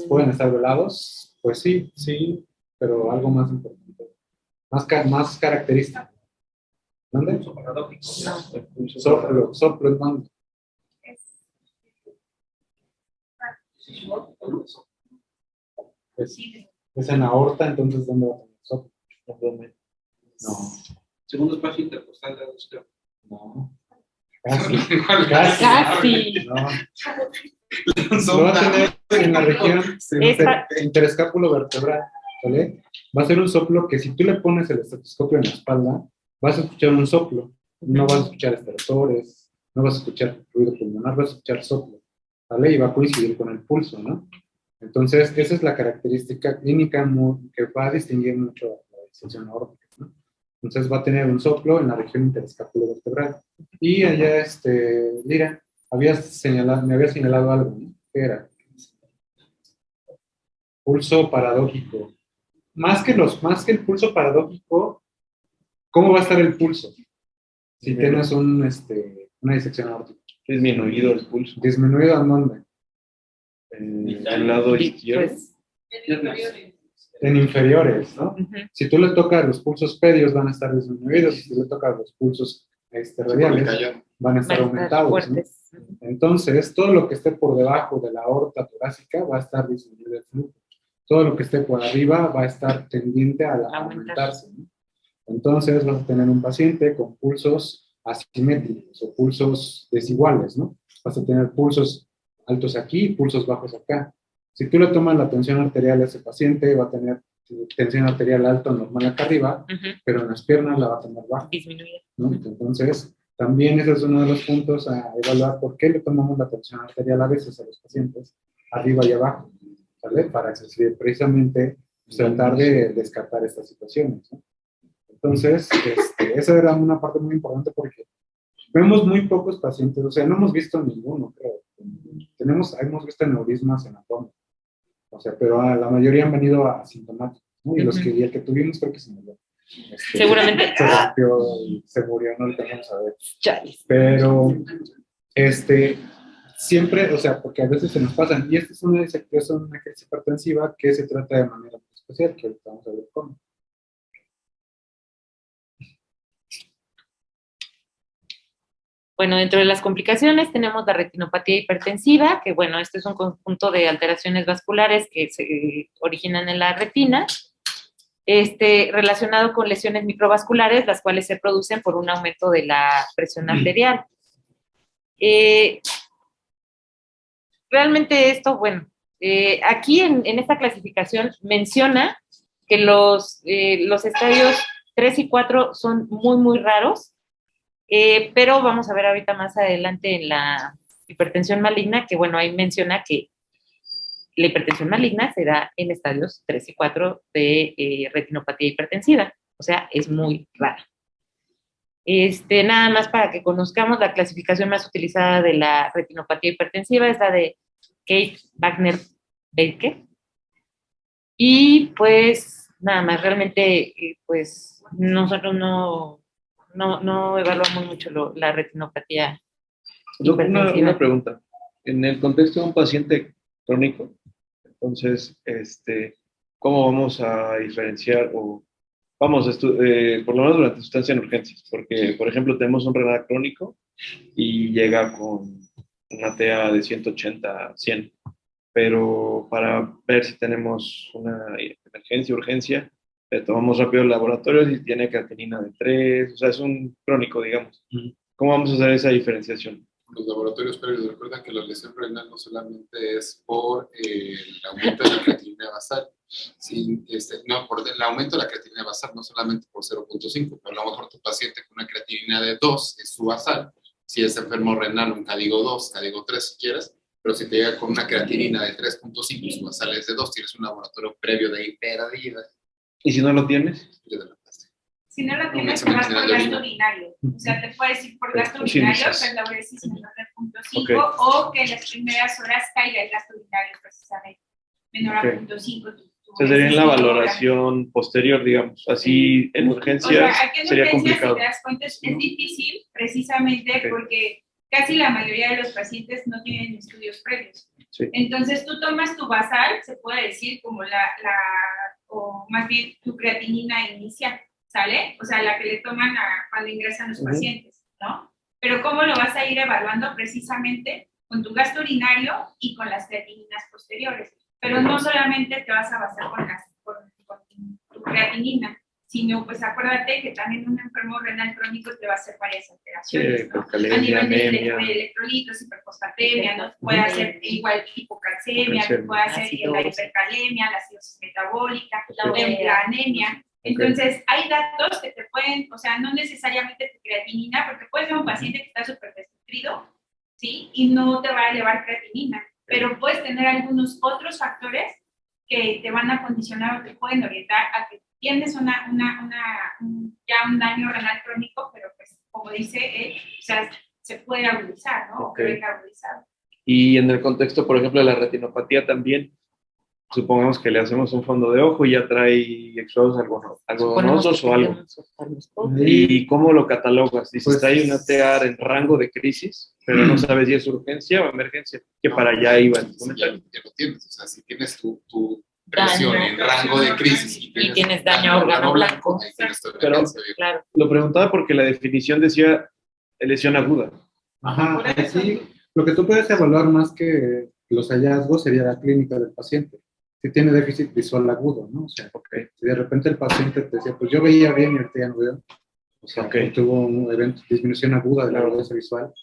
¿Pueden estar velados? Pues sí, sí, pero algo más importante. Más característico. ¿Dónde? Soplo, ¿en dónde? Es en aorta, entonces ¿dónde va a tener soplo? ¿Dónde? No, Segundo espacio intercostal de la no. Casi. Casi. No. Lo va a tener en la región interescápulo vertebral, ¿vale? Va a ser un soplo que si tú le pones el estetoscopio en la espalda, vas a escuchar un soplo. No vas a escuchar estertores, no vas a escuchar ruido pulmonar, vas a escuchar soplo, ¿vale? Y va a coincidir con el pulso, ¿no? Entonces, esa es la característica clínica que va a distinguir mucho la disfunción aórtica, ¿no? Entonces va a tener un soplo en la región interescápulo vertebral. Y allá, Lira, me había señalado algo, ¿no? ¿Qué era? Pulso paradójico. Más que el pulso paradójico, ¿cómo va a estar el pulso? Si tienes una disección aórtica. Disminuido el pulso. ¿Disminuido en dónde? En el lado izquierdo. Pues, En inferiores, ¿no? ujú. Si tú le tocas los pulsos pedios, van a estar disminuidos. Si tú le tocas los pulsos radiales, van a estar Van a estar aumentados, ¿no? fuertes. Entonces, todo lo que esté por debajo de la aorta torácica va a estar disminuido el flujo. Todo lo que esté por arriba va a estar tendiente a aumentarse, ¿no? Entonces, vas a tener un paciente con pulsos asimétricos o pulsos desiguales, ¿no? Vas a tener pulsos altos aquí y pulsos bajos acá. Si tú le tomas la tensión arterial a ese paciente, va a tener tensión arterial alta normal acá arriba, Ujú. pero en las piernas la va a tener baja, Disminuida. ¿no? Entonces, también ese es uno de los puntos a evaluar por qué le tomamos la tensión arterial a veces a los pacientes, arriba y abajo, ¿vale? Para precisamente tratar de descartar estas situaciones, ¿no? Entonces, esa era una parte muy importante porque vemos muy pocos pacientes, o sea, no hemos visto ninguno, creo. Hemos visto aneurismas en abdomen, o sea, pero la mayoría han venido asintomáticos, ¿no? Y y el que tuvimos creo que se murió. Seguramente. Se rompió y se murió, no lo alcanzamos a ver. Chales. Pero, siempre, o sea, porque a veces se nos pasan, y esta es una crisis hipertensiva que se trata de manera muy especial, que ahorita vamos a ver cómo. Bueno, dentro de las complicaciones tenemos la retinopatía hipertensiva, que bueno, este es un conjunto de alteraciones vasculares que se originan en la retina, relacionado con lesiones microvasculares, las cuales se producen por un aumento de la presión arterial. Realmente esto, bueno, aquí en esta clasificación menciona que los estadios 3 y 4 son muy, muy raros, pero vamos a ver ahorita más adelante en la hipertensión maligna, que bueno, ahí menciona que la hipertensión maligna se da en estadios 3 y 4 de retinopatía hipertensiva, o sea, es muy rara. Nada más para que conozcamos la clasificación más utilizada de la retinopatía hipertensiva, es la de Kate Wagner Baker. Y pues nada más, realmente pues nosotros no evaluamos mucho la retinopatía hipertensiva. Una pregunta. En el contexto de un paciente crónico, entonces, ¿cómo vamos a diferenciar o vamos, por lo menos durante su estancia en urgencias? Porque, por ejemplo, tenemos un renal crónico y llega con una TA de 180 a 100. pero para ver si tenemos una emergencia, urgencia, le tomamos rápido el laboratorio si tiene creatinina de 3, o sea, es un crónico, digamos. ¿Cómo vamos a hacer esa diferenciación? Los laboratorios previos recuerdan que la lesión renal no solamente es por el aumento de la creatinina basal, no, por el aumento de la creatinina basal, no solamente por 0.5, pero a lo mejor tu paciente con una creatinina de 2 es su basal, si es enfermo renal, un CADIGO 2, CADIGO 3 si quieres, pero si te llega con una creatinina de 3.5 y su basal es de 2, tienes un laboratorio previo de hiperalida. ¿Y si no lo tienes? Si no lo tienes, te vas por gasto urinario. O sea, te puedes ir por gasto urinario, que es la uresis menor de 0.5, o que en las primeras horas caiga el gasto urinario precisamente, menor a 0.5. O sea, sería en la valoración posterior, digamos. Así, en urgencias, o sea, aquí en sería urgencias, complicado. si te das cuenta, es difícil, precisamente porque casi la mayoría de los pacientes no tienen estudios previos. Sí. Entonces, tú tomas tu basal, se puede decir como o más bien tu creatinina inicial, ¿sale? O sea, la que le toman cuando ingresan los pacientes, ¿no? Pero ¿cómo lo vas a ir evaluando? Precisamente con tu gasto urinario y con las creatininas posteriores. Pero no solamente te vas a basar con tu creatinina, sino pues acuérdate que también un enfermo renal crónico te va a hacer varias alteraciones, ¿no? A nivel de electrolitos, hiperfosfatemia, ¿no? Puede hacer igual hipocalcemia, puede hacer la hipercalemia, la acidosis metabólica, la anemia. Entonces, hay datos que te pueden, o sea, no necesariamente tu creatinina, porque puedes ver un paciente que está súper desnutrido, ¿sí? Y no te va a elevar creatinina, pero puedes tener algunos otros factores que te van a condicionar o te pueden orientar a que tienes ya un daño renal crónico, pero pues, como dice él, o sea, se puede agudizar, ¿no? Okay. Agudizado. Y en el contexto, por ejemplo, de la retinopatía también, supongamos que le hacemos un fondo de ojo y ya trae exudados algodonosos o algo. ¿Y cómo lo catalogas? Dices, Pues, trae una TEAR en rango de crisis, pero no sabes si es urgencia o emergencia, que para allá iba el comentario. Ya lo tienes, o sea, si tienes tu presión en rango de crisis y tienes daño a órgano blanco. ahí tienes tu Pero, emergencia, claro. Lo preguntaba porque la definición decía lesión aguda. Ajá, así, lo que tú puedes evaluar más que los hallazgos sería la clínica del paciente. Si tiene déficit visual agudo, ¿no? O sea, si de repente el paciente te decía, pues yo veía bien y ahorita ya no veo. O sea, tuvo un evento, disminución aguda de la agudeza visual,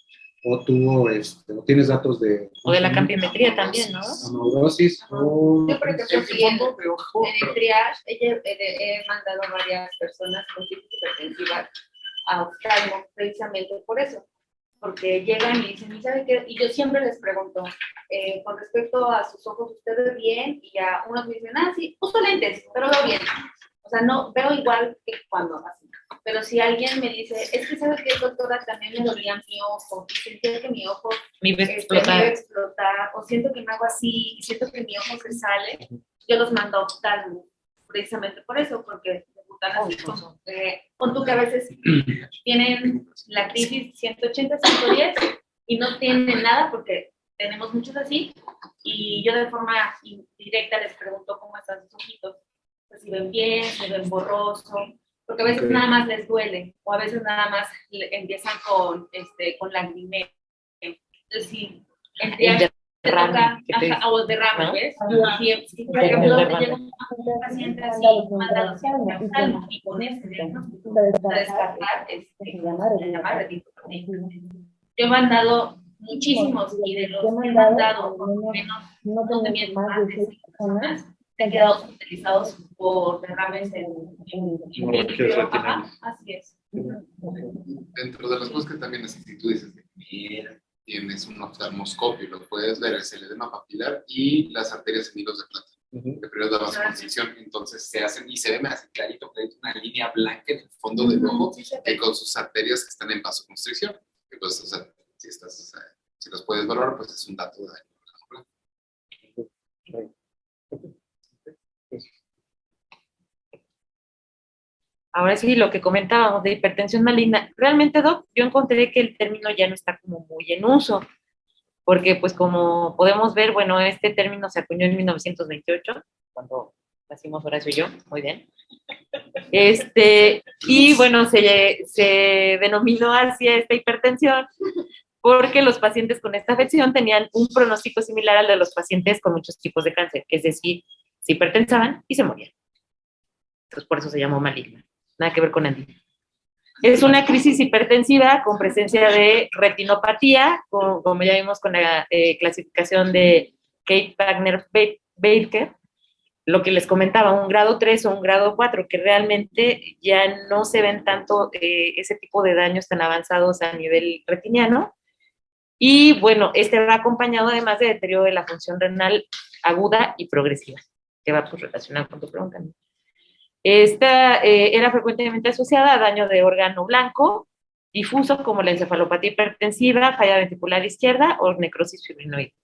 o tuvo, o tienes datos de... O de la campiometría también, ¿no? Amaurosis, o... Yo, por ejemplo, sí, en el triage he mandado a varias personas con crisis hipertensivas a oftalmo, precisamente por eso. Porque llegan y dicen, ¿y sabe qué? Y yo siempre les pregunto, con respecto a sus ojos, ¿usted ve bien? Y ya unos me dicen, sí, uso lentes, pero veo bien. O sea, no, veo igual que cuando así. Pero si alguien me dice, es que ¿sabe qué, doctora? También me dolía mi ojo, y sentía que mi ojo me iba a explotar, o siento que me hago así, y siento que mi ojo se sale, yo los mando a oftalmo, precisamente por eso, porque pon tú que a veces tienen la crisis 180, 110 y no tienen nada porque tenemos muchos así y yo de forma indirecta les pregunto cómo están sus ojitos, pues si ven bien, si ven borroso, porque a veces nada más les duele o a veces nada más empiezan con lagrimeos. Entonces si el día o derrame, ¿ves? Si, por ejemplo, te llega un paciente así, mandado siempre a oftalmo y con ese diagnóstico, a descartar, yo he mandado muchísimos y de los que he mandado, por lo menos, no tenían más de 6 personas, se han quedado hospitalizados por derrames en así es. Dentro de las cosas que también tú dices, mira, tienes un oftalmoscopio, lo puedes ver, es el edema papilar y las arterias en hilos de plata, de periodo de vasoconstricción. Entonces se hacen y se ve más clarito, una línea blanca en el fondo del ojo que con sus arterias que están en vasoconstricción. Pues, o sea, si los puedes valorar, pues es un dato de daño. Ahora sí, lo que comentábamos de hipertensión maligna, realmente, Doc, yo encontré que el término ya no está como muy en uso, porque pues como podemos ver, bueno, este término se acuñó en 1928, cuando nacimos Horacio y yo, muy bien. Y bueno, se denominó así esta hipertensión, porque los pacientes con esta afección tenían un pronóstico similar al de los pacientes con muchos tipos de cáncer, es decir, se hipertensaban y se morían. Entonces, por eso se llamó maligna. Nada que ver con Andy. Es una crisis hipertensiva con presencia de retinopatía, como ya vimos con la clasificación de Kate Wagner-Baker, lo que les comentaba, un grado 3 o un grado 4, que realmente ya no se ven tanto ese tipo de daños tan avanzados a nivel retiniano. Y bueno, este va acompañado además de deterioro de la función renal aguda y progresiva, que va pues relacionado con tu pregunta, ¿no? Esta era frecuentemente asociada a daño de órgano blanco, difuso como la encefalopatía hipertensiva, falla ventricular izquierda o necrosis fibrinoide.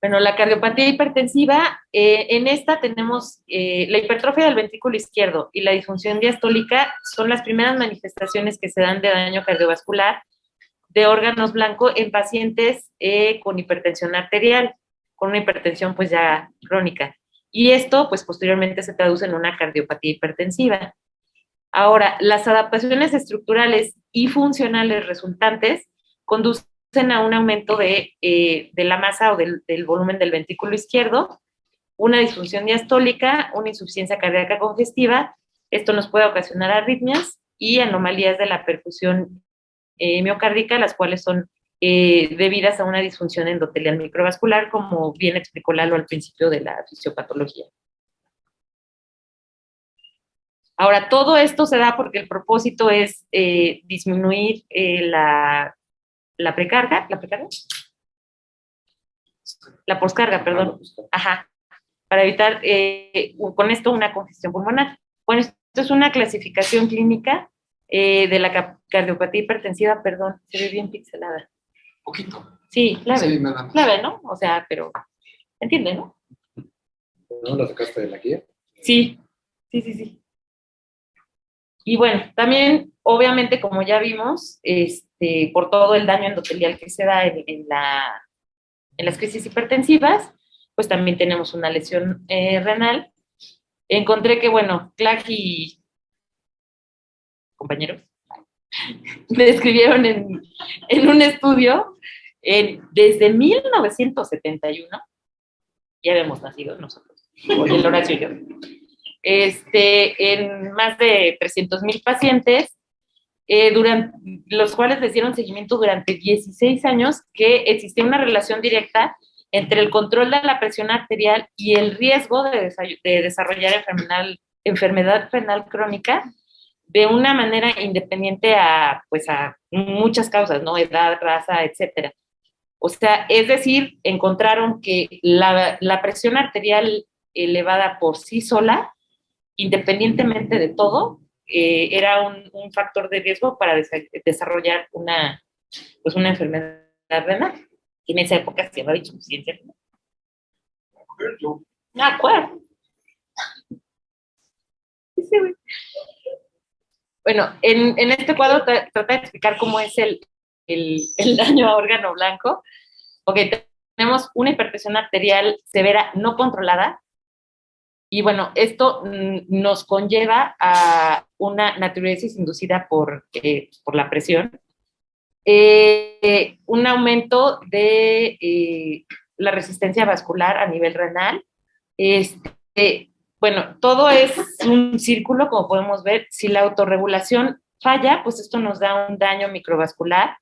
Bueno, la cardiopatía hipertensiva, en esta tenemos la hipertrofia del ventrículo izquierdo y la disfunción diastólica son las primeras manifestaciones que se dan de daño cardiovascular de órganos blancos en pacientes con hipertensión arterial, con una hipertensión pues ya crónica. Y esto pues posteriormente se traduce en una cardiopatía hipertensiva. Ahora, las adaptaciones estructurales y funcionales resultantes conducen a un aumento de la masa o del volumen del ventrículo izquierdo, una disfunción diastólica, una insuficiencia cardíaca congestiva. Esto nos puede ocasionar arritmias y anomalías de la perfusión miocárdica, las cuales son debidas a una disfunción endotelial microvascular, como bien explicó Lalo al principio de la fisiopatología. Ahora, todo esto se da porque el propósito es disminuir la precarga, la poscarga, perdón, ajá, para evitar con esto una congestión pulmonar. Bueno, esto es una clasificación clínica de la cardiopatía hipertensiva, perdón, se ve bien pixelada. Poquito. Sí, leve, Sí, nada más. leve, ¿no? O sea, pero, ¿entiende, no? ¿No la sacaste de la guía? Sí, sí. Y bueno, también, obviamente, como ya vimos, por todo el daño endotelial que se da en las crisis hipertensivas, pues también tenemos una lesión renal. Encontré que, bueno, Clark y compañeros describieron en un estudio desde 1971, ya habíamos nacido nosotros, el Horacio y yo, en más de 300,000 pacientes, durante los cuales les dieron seguimiento durante 16 años, que existía una relación directa entre el control de la presión arterial y el riesgo de desarrollar enfermedad renal crónica de una manera independiente a muchas causas, ¿no? Edad, raza, etcétera. O sea, es decir, encontraron que la presión arterial elevada por sí sola, independientemente de todo, era un factor de riesgo para desarrollar una enfermedad renal. En esa época se llamaba insuficiencia renal. Me acuerdo. Sí, güey. Bueno, en este cuadro trata de explicar cómo es el daño a órgano blanco. Ok, tenemos una hipertensión arterial severa no controlada. Y bueno, esto nos conlleva a una natriuresis inducida por la presión, un aumento de la resistencia vascular a nivel renal. Bueno, todo es un círculo, como podemos ver. Si la autorregulación falla, pues esto nos da un daño microvascular.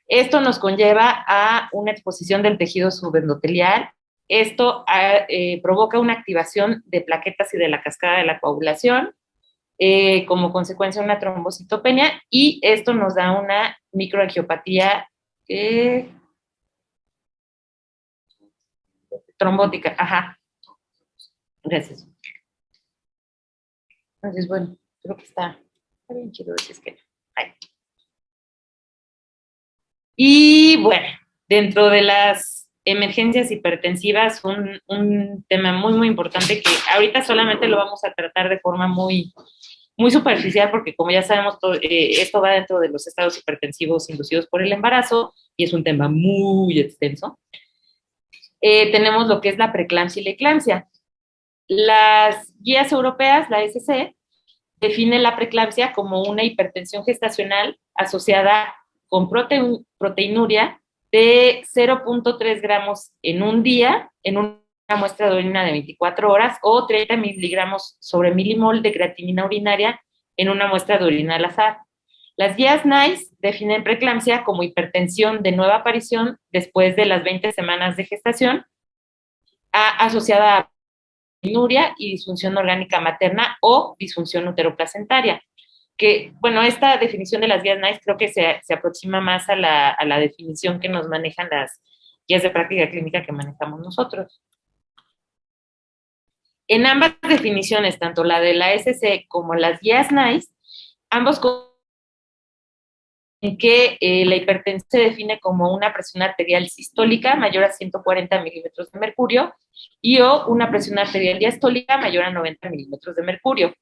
Esto nos conlleva a una exposición del tejido subendotelial. Esto provoca una activación de plaquetas y de la cascada de la coagulación, como consecuencia una trombocitopenia, y esto nos da una microangiopatía trombótica. Ajá. Gracias. Entonces, bueno, creo que está bien chido ese esquema. Ahí. Y bueno, dentro de las emergencias hipertensivas, un tema muy, muy importante que ahorita solamente lo vamos a tratar de forma muy, muy superficial, porque como ya sabemos, esto va dentro de los estados hipertensivos inducidos por el embarazo y es un tema muy extenso. Tenemos lo que es la preeclampsia y la eclampsia. Las guías europeas, la SC, define la preeclampsia como una hipertensión gestacional asociada con proteinuria de 0.3 gramos en un día, en una muestra de orina de 24 horas, o 30 miligramos sobre milimol de creatinina urinaria en una muestra de orina al azar. Las guías NICE definen preeclampsia como hipertensión de nueva aparición después de las 20 semanas de gestación, asociada a proteinuria y disfunción orgánica materna o disfunción uteroplacentaria. Que, bueno, esta definición de las guías NICE creo que se aproxima más a la definición que nos manejan las guías de práctica clínica que manejamos nosotros. En ambas definiciones, tanto la de la SC como las guías NICE, ambos en que la hipertensión se define como una presión arterial sistólica mayor a 140 milímetros de mercurio y o una presión arterial diastólica mayor a 90 milímetros de mercurio.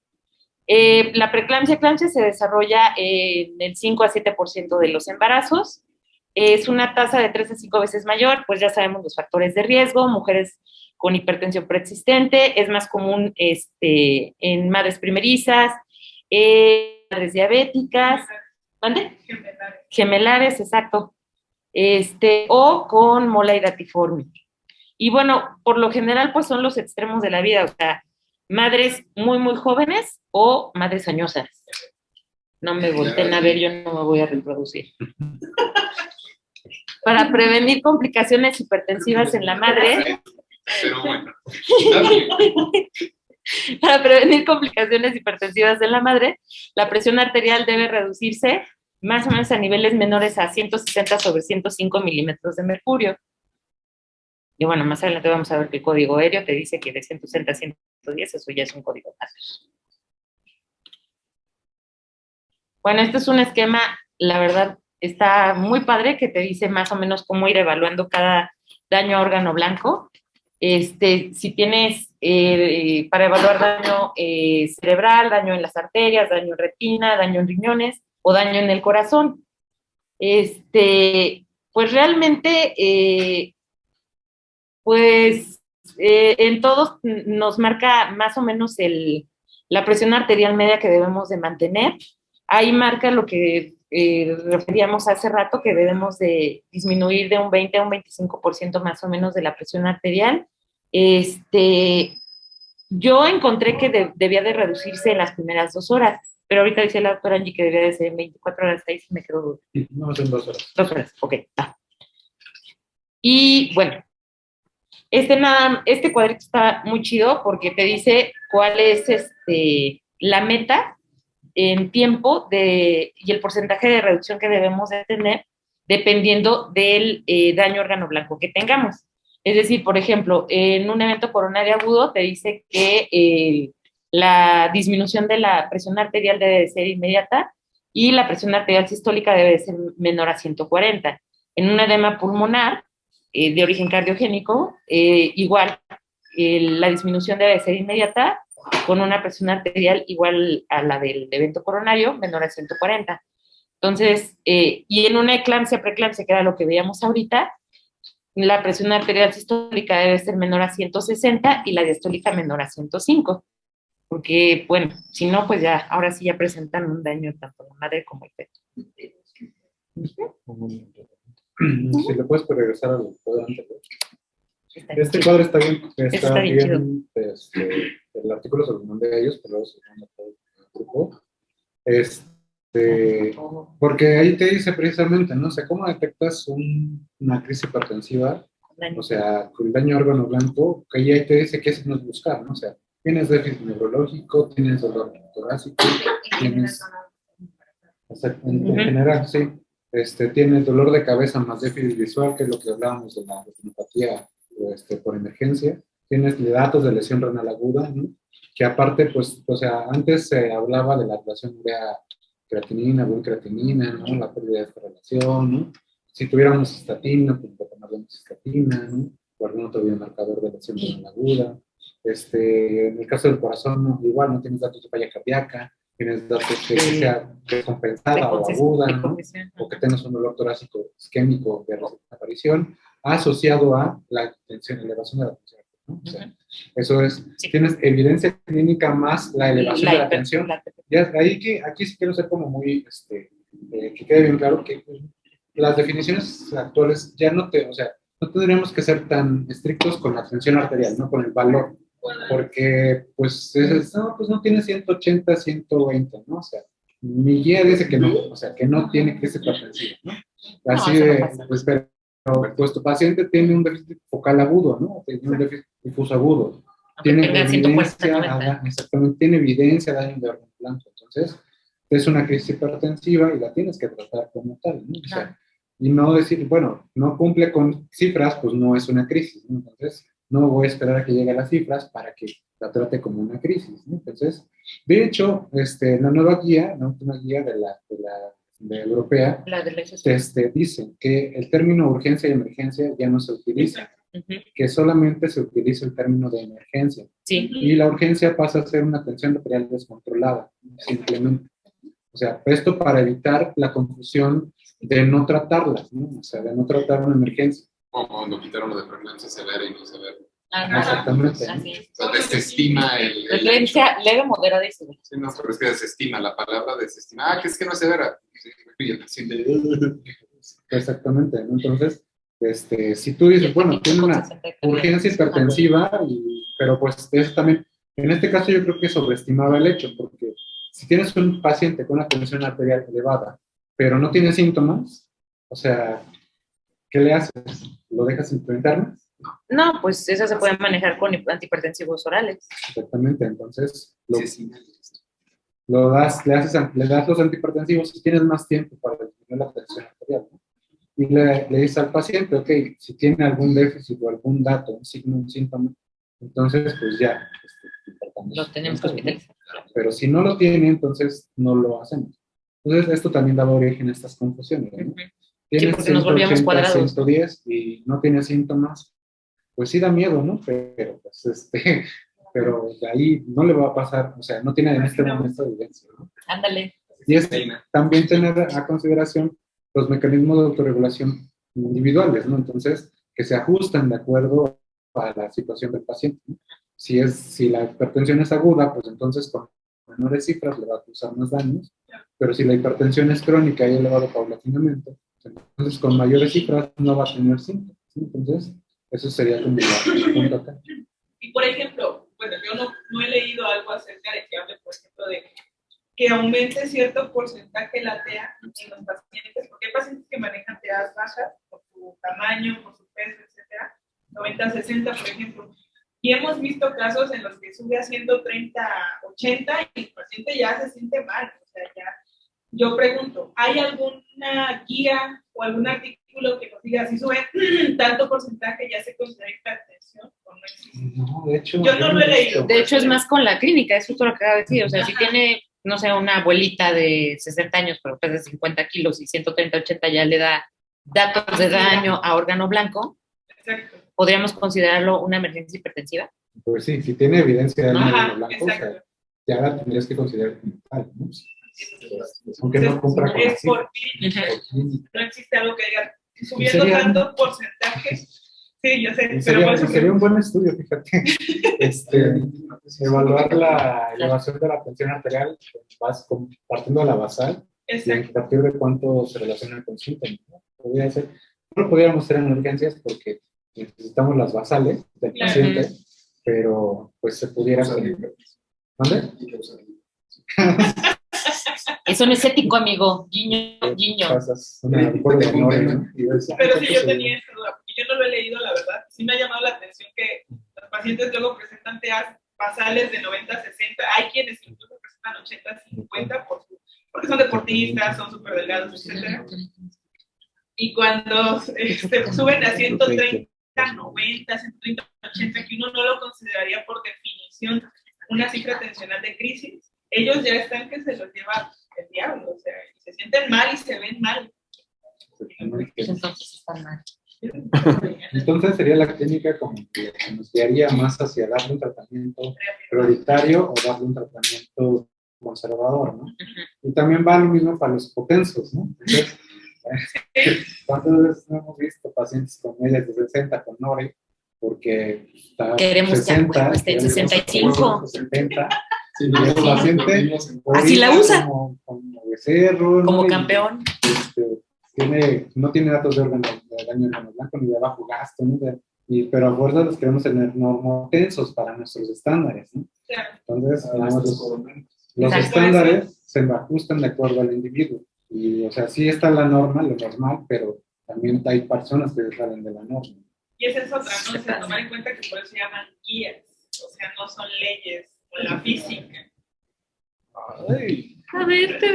La preeclampsia se desarrolla en el 5 a 7% de los embarazos. Es una tasa de 3 a 5 veces mayor, pues ya sabemos los factores de riesgo, mujeres con hipertensión preexistente, es más común en madres primerizas, madres diabéticas, ¿dónde? Gemelares, exacto. O con mola hidatiforme. Y bueno, por lo general, pues son los extremos de la vida, o sea, madres muy, muy jóvenes o madres añosas. No me volteen a ver, yo no me voy a reproducir. Para prevenir complicaciones hipertensivas en la madre. Pero bueno. Para prevenir complicaciones hipertensivas en la madre, la presión arterial debe reducirse más o menos a niveles menores a 160 sobre 105 milímetros de mercurio. Y bueno, más adelante vamos a ver que el código aéreo te dice que de 160 a 110, eso ya es un código más. Bueno, este es un esquema, la verdad, está muy padre, que te dice más o menos cómo ir evaluando cada daño a órgano blanco. Si tienes para evaluar daño cerebral, daño en las arterias, daño en retina, daño en riñones o daño en el corazón. Pues realmente, en todos nos marca más o menos la presión arterial media que debemos de mantener. Ahí marca lo que referíamos hace rato, que debemos de disminuir de un 20 a un 25% más o menos de la presión arterial. Yo encontré que debía de reducirse en las primeras 2 horas, pero ahorita dice la doctora Angie que debía de ser en 24 horas, ahí sí me quedó duda. No, son 2 horas. 2 horas, ok. Y bueno, este cuadrito está muy chido porque te dice cuál es la meta en tiempo y el porcentaje de reducción que debemos de tener dependiendo del daño órgano blanco que tengamos. Es decir, por ejemplo, en un evento coronario agudo te dice que la disminución de la presión arterial debe de ser inmediata y la presión arterial sistólica debe de ser menor a 140. En un edema pulmonar de origen cardiogénico, igual la disminución debe de ser inmediata con una presión arterial igual a la del evento coronario, menor a 140. Entonces, y en una eclampsia, preeclampsia, que era lo que veíamos ahorita, la presión arterial sistólica debe ser menor a 160 y la diastólica menor a 105. Porque, bueno, si no, pues ya, ahora sí ya presentan un daño tanto la madre como el feto. Si le puedes regresar al cuadro anterior. Este cuadro está bien, está bien, el artículo se lo mandé a ellos, pero luego se lo mandé a todo el grupo. Porque ahí te dice precisamente, ¿no? O sea, ¿cómo detectas una crisis hipertensiva? O sea, con el daño a órgano blanco, que ahí te dice qué signos buscar, ¿no? O sea, tienes déficit neurológico, tienes dolor torácico, tienes... O sea, en general, sí. Tienes dolor de cabeza más déficit visual, que es lo que hablábamos de la retinopatía por emergencia. Tienes datos de lesión renal aguda, ¿no? Que aparte, pues, o sea, antes se hablaba de la relación urea-creatinina, bull-creatinina, ¿no? La pérdida de esta relación, ¿no? Si tuviéramos estatina, pues tomaríamos estatina, ¿no? O algún otro biomarcador de lesión renal aguda. En el caso del corazón, ¿no? Igual no tienes datos de falla cardíaca, tienes datos que sea descompensada o aguda, ¿no? O que tengas un dolor torácico isquémico de aparición, asociado a la tensión, elevación de la tensión ¿no? O sea, eso es, tienes evidencia clínica más la elevación de la tensión. Ya, aquí sí quiero ser como muy, que quede bien claro que las definiciones actuales ya no o sea, no tendríamos que ser tan estrictos con la tensión arterial, ¿no? Con el valor, porque pues, pues no tiene 180, 120, ¿no? O sea, mi guía dice que no, o sea, que no tiene crisis hipertensiva, ¿no? Así pues, pero pues tu paciente tiene un déficit focal agudo, ¿no? Tiene un déficit difuso agudo. Tiene evidencia, exactamente, tiene evidencia de daño de órgano blanco. Entonces, es una crisis hipertensiva y la tienes que tratar como tal, ¿no? O sea, y no decir, bueno, no cumple con cifras, pues no es una crisis, ¿no? Entonces, no voy a esperar a que llegue a las cifras para que la trate como una crisis, ¿no? Entonces, de hecho, la nueva guía, la última guía de la europea, dice que el término urgencia y emergencia ya no se utiliza, que solamente se utiliza el término de emergencia. Sí. Y la urgencia pasa a ser una tensión arterial descontrolada, simplemente. O sea, esto para evitar la confusión de no tratarlas, ¿no? O sea, de no tratar una emergencia. Como cuando quitaron lo de frecuencia severa y no severa. Exactamente. Así. O sea, desestima el Frecuencia leve, moderada y severa. Sí, no, pero es que desestima, la palabra desestima. Ah, que es que no es severa. Y el paciente... Exactamente, ¿no? Entonces, si tú dices, bueno, tiene una urgencia hipertensiva, pero pues eso también, en este caso yo creo que sobreestimaba el hecho, porque si tienes un paciente con una tensión arterial elevada, pero no tiene síntomas, o sea, ¿qué le haces? ¿Lo dejas implementar? No, pues eso se puede manejar con antihipertensivos orales. Exactamente, entonces le das los antihipertensivos y tienes más tiempo para disminuir la tensión arterial, ¿no? Y le dices al paciente, ok, si tiene algún déficit o algún dato, un signo, un síntoma, entonces pues ya. Lo tenemos que hospitalizar. Pero si no lo tiene, entonces no lo hacemos. Entonces esto también daba origen a estas confusiones, ¿no? Tiene porque nos volvíamos 180, cuadrados. 110 y no tiene síntomas, pues sí da miedo, ¿no? Pero pues pero de ahí no le va a pasar, o sea, no tiene en este momento evidencia, ¿no? Ándale. Y es también tener a consideración los mecanismos de autorregulación individuales, ¿no? Entonces, que se ajustan de acuerdo a la situación del paciente, ¿no? Si la hipertensión es aguda, pues entonces con menores cifras le va a causar más daños, pero si la hipertensión es crónica y elevado paulatinamente, entonces con mayores cifras no va a tener síntomas, ¿sí? Entonces, eso sería como el punto acá. Y por ejemplo, bueno, yo no he leído algo acerca de que hable, por ejemplo, de que aumente cierto porcentaje la TEA en los pacientes, porque hay pacientes que manejan TEAs bajas por su tamaño, por su peso, etcétera, 90, 60, por ejemplo. Y hemos visto casos en los que sube a 130, 80 y el paciente ya se siente mal. O sea, ya. Yo pregunto, ¿hay alguna guía o algún artículo que nos diga si sube tanto porcentaje ya se considera hipertensión o no existe? No, de hecho. Yo no lo he leído. De hecho, es más con la clínica, es justo lo que acaba de decir. O sea, si tiene, no sé, una abuelita de 60 años, pero pesa 50 kilos y 130, 80 ya le da datos de daño a órgano blanco, exacto, ¿podríamos considerarlo una emergencia hipertensiva? Pues sí, si tiene evidencia de Ajá, órgano blanco, o sea, ya la tendrías que considerar como tal, ¿no? Aunque no cumpla con es la por clínica. No existe algo que diga, subiendo sería- tanto porcentaje. Sí, yo sé. Pero Sería, por eso sería un buen estudio, fíjate. Evaluar la elevación de la tensión arterial partiendo de la basal y a exacto. partir de cuánto se relaciona con síntomas, ¿no? Podría ser, no lo podríamos hacer en urgencias porque necesitamos las basales del Claro. paciente, pero pues se pudiera. ¿Dónde? Eso no es ético, amigo. Guiño, guiño. Pasas una por de honor, ¿no? Pero sí, yo tenía esa duda, porque yo no lo he leído, la verdad. Sí me ha llamado la atención que los pacientes luego presentan TEAs basales de 90, 60. Hay quienes incluso presentan 80, 50 porque son deportistas, son súper delgados, etc. Y cuando suben a 130, 90, 130, 80, que uno no lo consideraría por definición una cifra tensional de crisis, ellos ya están que se los lleva el diablo, o sea, y se sienten mal y se ven mal. Entonces están mal. Entonces sería la clínica como que nos guiaría más hacia darle un tratamiento prioritario o darle un tratamiento conservador, ¿no? Y también va lo mismo para los hipotensos, ¿no? Entonces, ¿cuántas veces no hemos visto pacientes con medias de 60 con NORE porque está Queremos que a huevo esté en 65. 70. Sí, y el paciente Así la usa. como becerro, Como ¿no? campeón. No tiene datos de órgano de daño en órgano blanco ni de bajo gasto, ¿no? Pero a fuerza los queremos tener normotensos para nuestros estándares, ¿no? Entonces, los estándares se ajustan de acuerdo al individuo. Y, o sea, sí está la norma, lo normal, pero también hay personas que salen de la norma. Y esa es otra, ¿no? O sea, tomar en cuenta que por eso se llaman guías, o sea, no son leyes o la física. Ay. A ver, te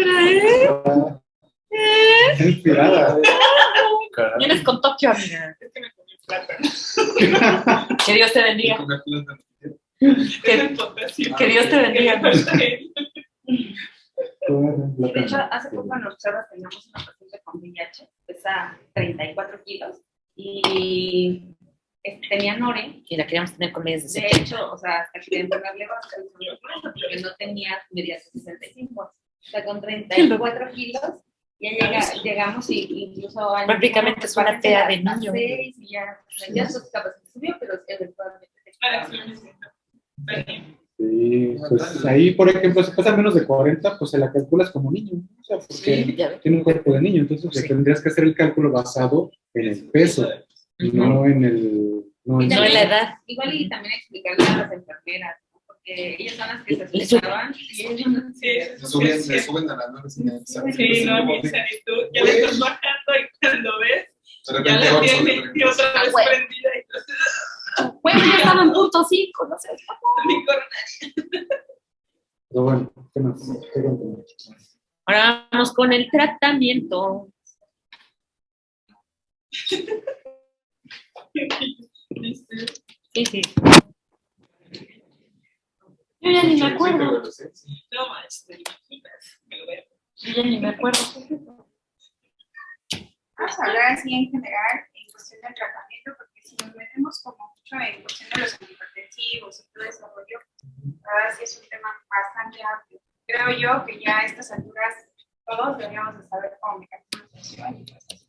Está inspirada. Vienes con Tokio, amiga. Es que me comí plata. Que Dios te bendiga. Que Dios te bendiga. De hecho, hace poco en los chavos teníamos una paciente con VIH, pesa 34 kilos y tenía Nore. Y la queríamos tener con medias de De 70. hecho, o sea, hasta quería ponerle basta porque no tenía medias de 65. O sea, con 34 kilos ya llegamos y incluso... Prácticamente es una tea de niño. 6 y ya, o sea, ya su capacidad subió, pero eventualmente... Sí, pues ahí, por ejemplo, si pesa menos de 40, pues se la calculas como niño, ¿no? O sea, porque tiene un cuerpo de niño, entonces le tendrías que hacer el cálculo basado en el peso, y no en el... No en la edad. Igual y también explicarle a las enfermeras, ¿no? Porque ellas son las que se explicaban. Se suben a las nuevas. Sí, no, mi sanitud, ya le estás bajando y cuando ves, ya la tienes y otra vez prendida y entonces... Bueno, ya estaba en punto 5, no sé. Mi coronaria. Pero bueno, ¿qué más? Ahora vamos con el tratamiento. Sí, sí. Yo ya ni me acuerdo. No manches, te imaginas. Me lo veo. Yo ya ni me acuerdo. Vamos a hablar así en general en cuestión del tratamiento, porque si nos metemos como mucho en cuestión de los antihipertensivos y todo ese rollo, ahora sí es un tema bastante amplio. Creo yo que ya a estas alturas todos deberíamos de saber cómo mecanismos de acción y cosas así.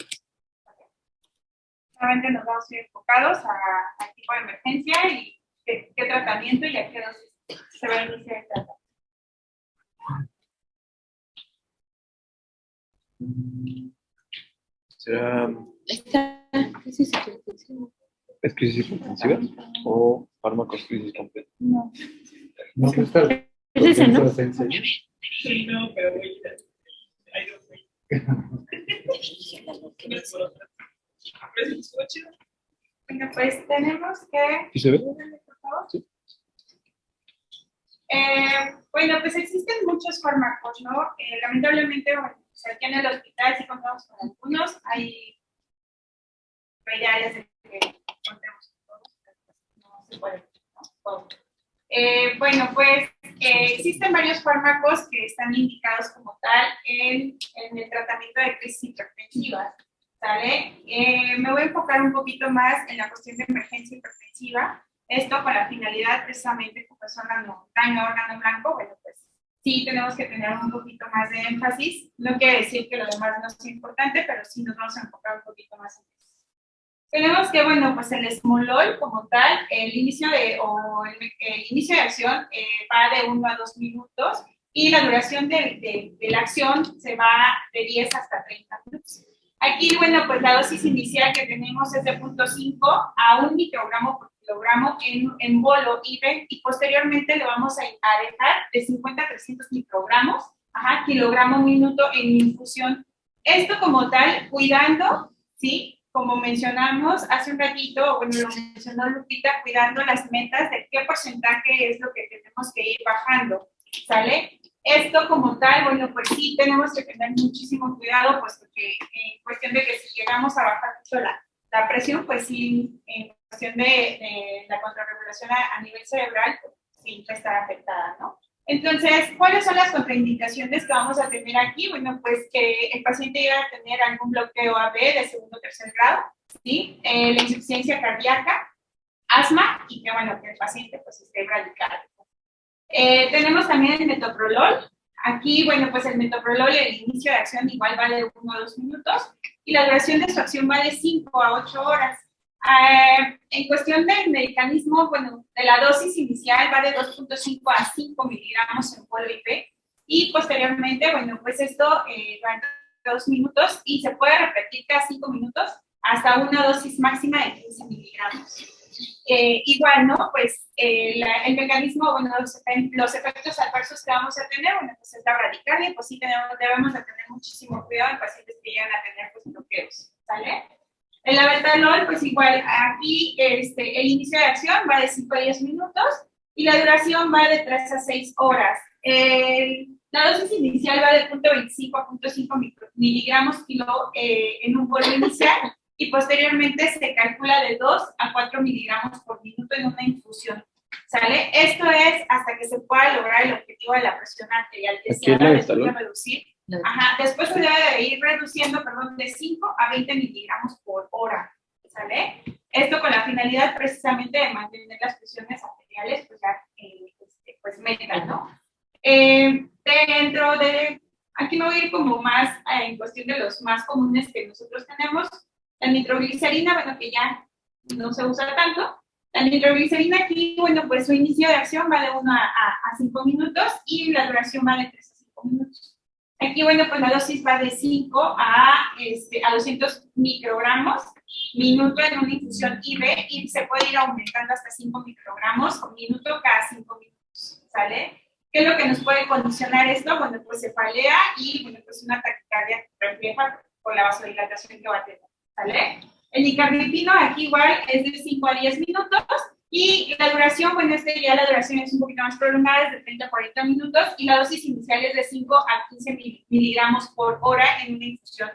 Solamente nos vamos a ir enfocados al tipo de emergencia y qué tratamiento y a qué dosis se va a iniciar el tratamiento. ¿Será Esta crisis hipertensiva. es crisis hipertensiva o fármacos crisis completa? No. No, pues está. Es ese, ¿no? Sí, no, pero voy a ir. Ahí no fui. No es por otra. ¿Pero es estuvo chido? Bueno, pues tenemos que... ¿Sí se ve? Por favor. Sí. Bueno, pues existen muchos fármacos, ¿no? Lamentablemente, bueno, pues aquí en el hospital sí contamos con algunos, hay reales de que contemos con todos, no se puede, ¿no? Bueno, pues existen varios fármacos que están indicados como tal en el tratamiento de crisis hipertensivas, ¿sale? Me voy a enfocar un poquito más en la cuestión de emergencia hipertensiva. Esto con la finalidad precisamente como es daño órgano blanco, bueno, pues sí tenemos que tener un poquito más de énfasis. No quiere decir que lo demás no sea importante, pero sí nos vamos a enfocar un poquito más en eso. Tenemos que, bueno, pues el esmolol como tal, el inicio de acción va de 1 a 2 minutos y la duración de la acción se va de 10 hasta 30 minutos. Aquí, bueno, pues la dosis inicial que tenemos es de 0.5 a 1 microgramo por kilogramo en bolo IBE y posteriormente le vamos a dejar de 50 a 300 microgramos, kilogramo minuto en infusión. Esto como tal, cuidando, ¿sí? Como mencionamos hace un ratito, bueno, lo mencionó Lupita, cuidando las metas de qué porcentaje es lo que tenemos que ir bajando, ¿sale? Esto como tal, bueno, pues sí tenemos que tener muchísimo cuidado, pues porque en cuestión de que si llegamos a bajar mucho la presión, pues sí, en cuestión de la contrarregulación a nivel cerebral, pues sí va a estar afectada, ¿no? Entonces, ¿cuáles son las contraindicaciones que vamos a tener aquí? Bueno, pues que el paciente llegue a tener algún bloqueo AB de segundo o tercer grado, ¿sí? La insuficiencia cardíaca, asma y que, bueno, que el paciente pues esté bradycardio. Tenemos también el metoprolol. Aquí, bueno, pues el metoprolol, el inicio de acción igual va de 1 a 2 minutos y la duración de su acción va de 5 a 8 horas. En cuestión del mecanismo, bueno, de la dosis inicial va de 2.5 a 5 miligramos en polvo IP y posteriormente, bueno, pues esto durante 2 minutos y se puede repetir cada 5 minutos hasta una dosis máxima de 15 miligramos. Igual, ¿no? Pues el mecanismo, bueno, los efectos adversos que vamos a tener, bueno, pues es la bradicardia, pues sí debemos de tener muchísimo cuidado en pacientes que llegan a tener pues bloqueos, ¿sale? El labetalol, pues igual, aquí el inicio de acción va de 5 a 10 minutos y la duración va de 3 a 6 horas. La dosis inicial va de 0.25 a 0.5 miligramos kilo en un polvo inicial y posteriormente se calcula de 2 a 4 miligramos por minuto en una infusión. ¿Sale? Esto es hasta que se pueda lograr el objetivo de la presión arterial deseada después de reducir. Ajá, después se debe de ir reduciendo, perdón, de 5 a 20 miligramos por hora, ¿sale? Esto con la finalidad precisamente de mantener las presiones arteriales, pues ya, pues metas, ¿no? Dentro de, aquí me voy a ir como más en cuestión de los más comunes que nosotros tenemos, la nitroglicerina, bueno, que ya no se usa tanto. La nitroglicerina aquí, bueno, pues su inicio de acción va de 1 a 5 minutos y la duración va de 3 a 5 minutos. Aquí, bueno, pues la dosis va de 5 a 200 microgramos minuto en una infusión IV y se puede ir aumentando hasta 5 microgramos por minuto cada 5 minutos, ¿sale? ¿Qué es lo que nos puede condicionar esto? Bueno, pues cefalea y, bueno, pues una taquicardia refleja por la vasodilatación que va a tener, ¿sale? El nicardipino aquí igual es de 5 a 10 minutos y la duración, bueno, ya la duración es un poquito más prolongada, es de 30 a 40 minutos y la dosis inicial es de 5 a 15 miligramos por hora en una infusión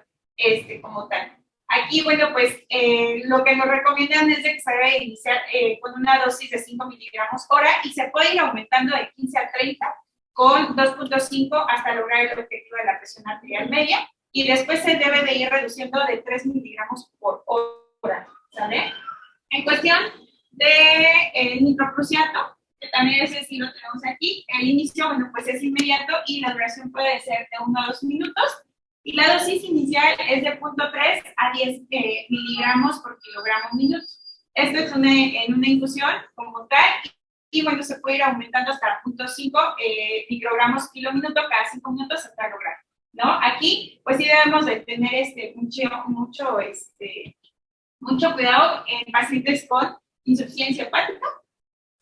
como tal. Aquí, bueno, pues lo que nos recomiendan es de que se debe iniciar con una dosis de 5 miligramos hora y se puede ir aumentando de 15 a 30 con 2.5 hasta lograr el objetivo de la presión arterial media y después se debe de ir reduciendo de 3 miligramos por hora, ¿sale? En cuestión de nitroprusiato, que también ese sí lo tenemos aquí, el inicio, bueno, pues es inmediato y la duración puede ser de 1 a 2 minutos y la dosis inicial es de 0.3 a 10 miligramos por kilogramo minuto. Esto es en una infusión como tal y bueno, se puede ir aumentando hasta 0.5 microgramos kilo minuto cada 5 minutos hasta lograr, ¿no? Aquí, pues sí debemos de tener mucho cuidado en pacientes con insuficiencia hepática,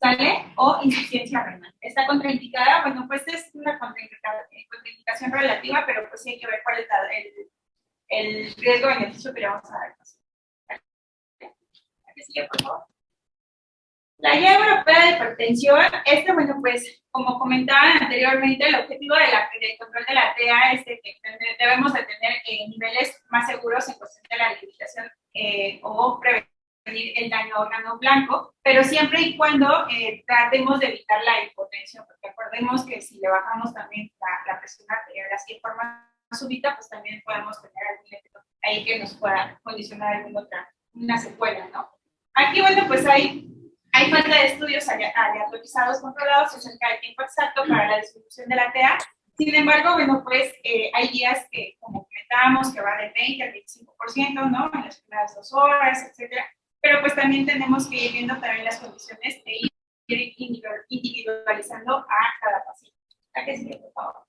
¿sale? O insuficiencia renal. Está contraindicada, bueno, pues es una contraindicación relativa, pero pues sí hay que ver cuál es el riesgo-beneficio que le vamos a dar. ¿Qué sigue, por favor? La Guía Europea de Hipertensión, bueno, pues, como comentaba anteriormente, el objetivo del control de la TEA es que debemos de tener niveles más seguros en cuestión de la limitación o prevenir el daño a órgano blanco, pero siempre y cuando tratemos de evitar la hipotensión, porque acordemos que si le bajamos también la presión arterial así de forma súbita, pues también podemos tener algún efecto ahí que nos pueda condicionar una secuela, ¿no? Aquí, bueno, pues hay falta de estudios aleatorizados controlados acerca del tiempo exacto para la distribución de la TEA. Sin embargo, bueno, pues hay días que, como comentábamos, que va del 20 al 25%, ¿no? En las primeras 2 horas, etcétera. Pero pues también tenemos que ir viendo también las condiciones de ir individualizando a cada paciente. ¿A qué sigue, por favor?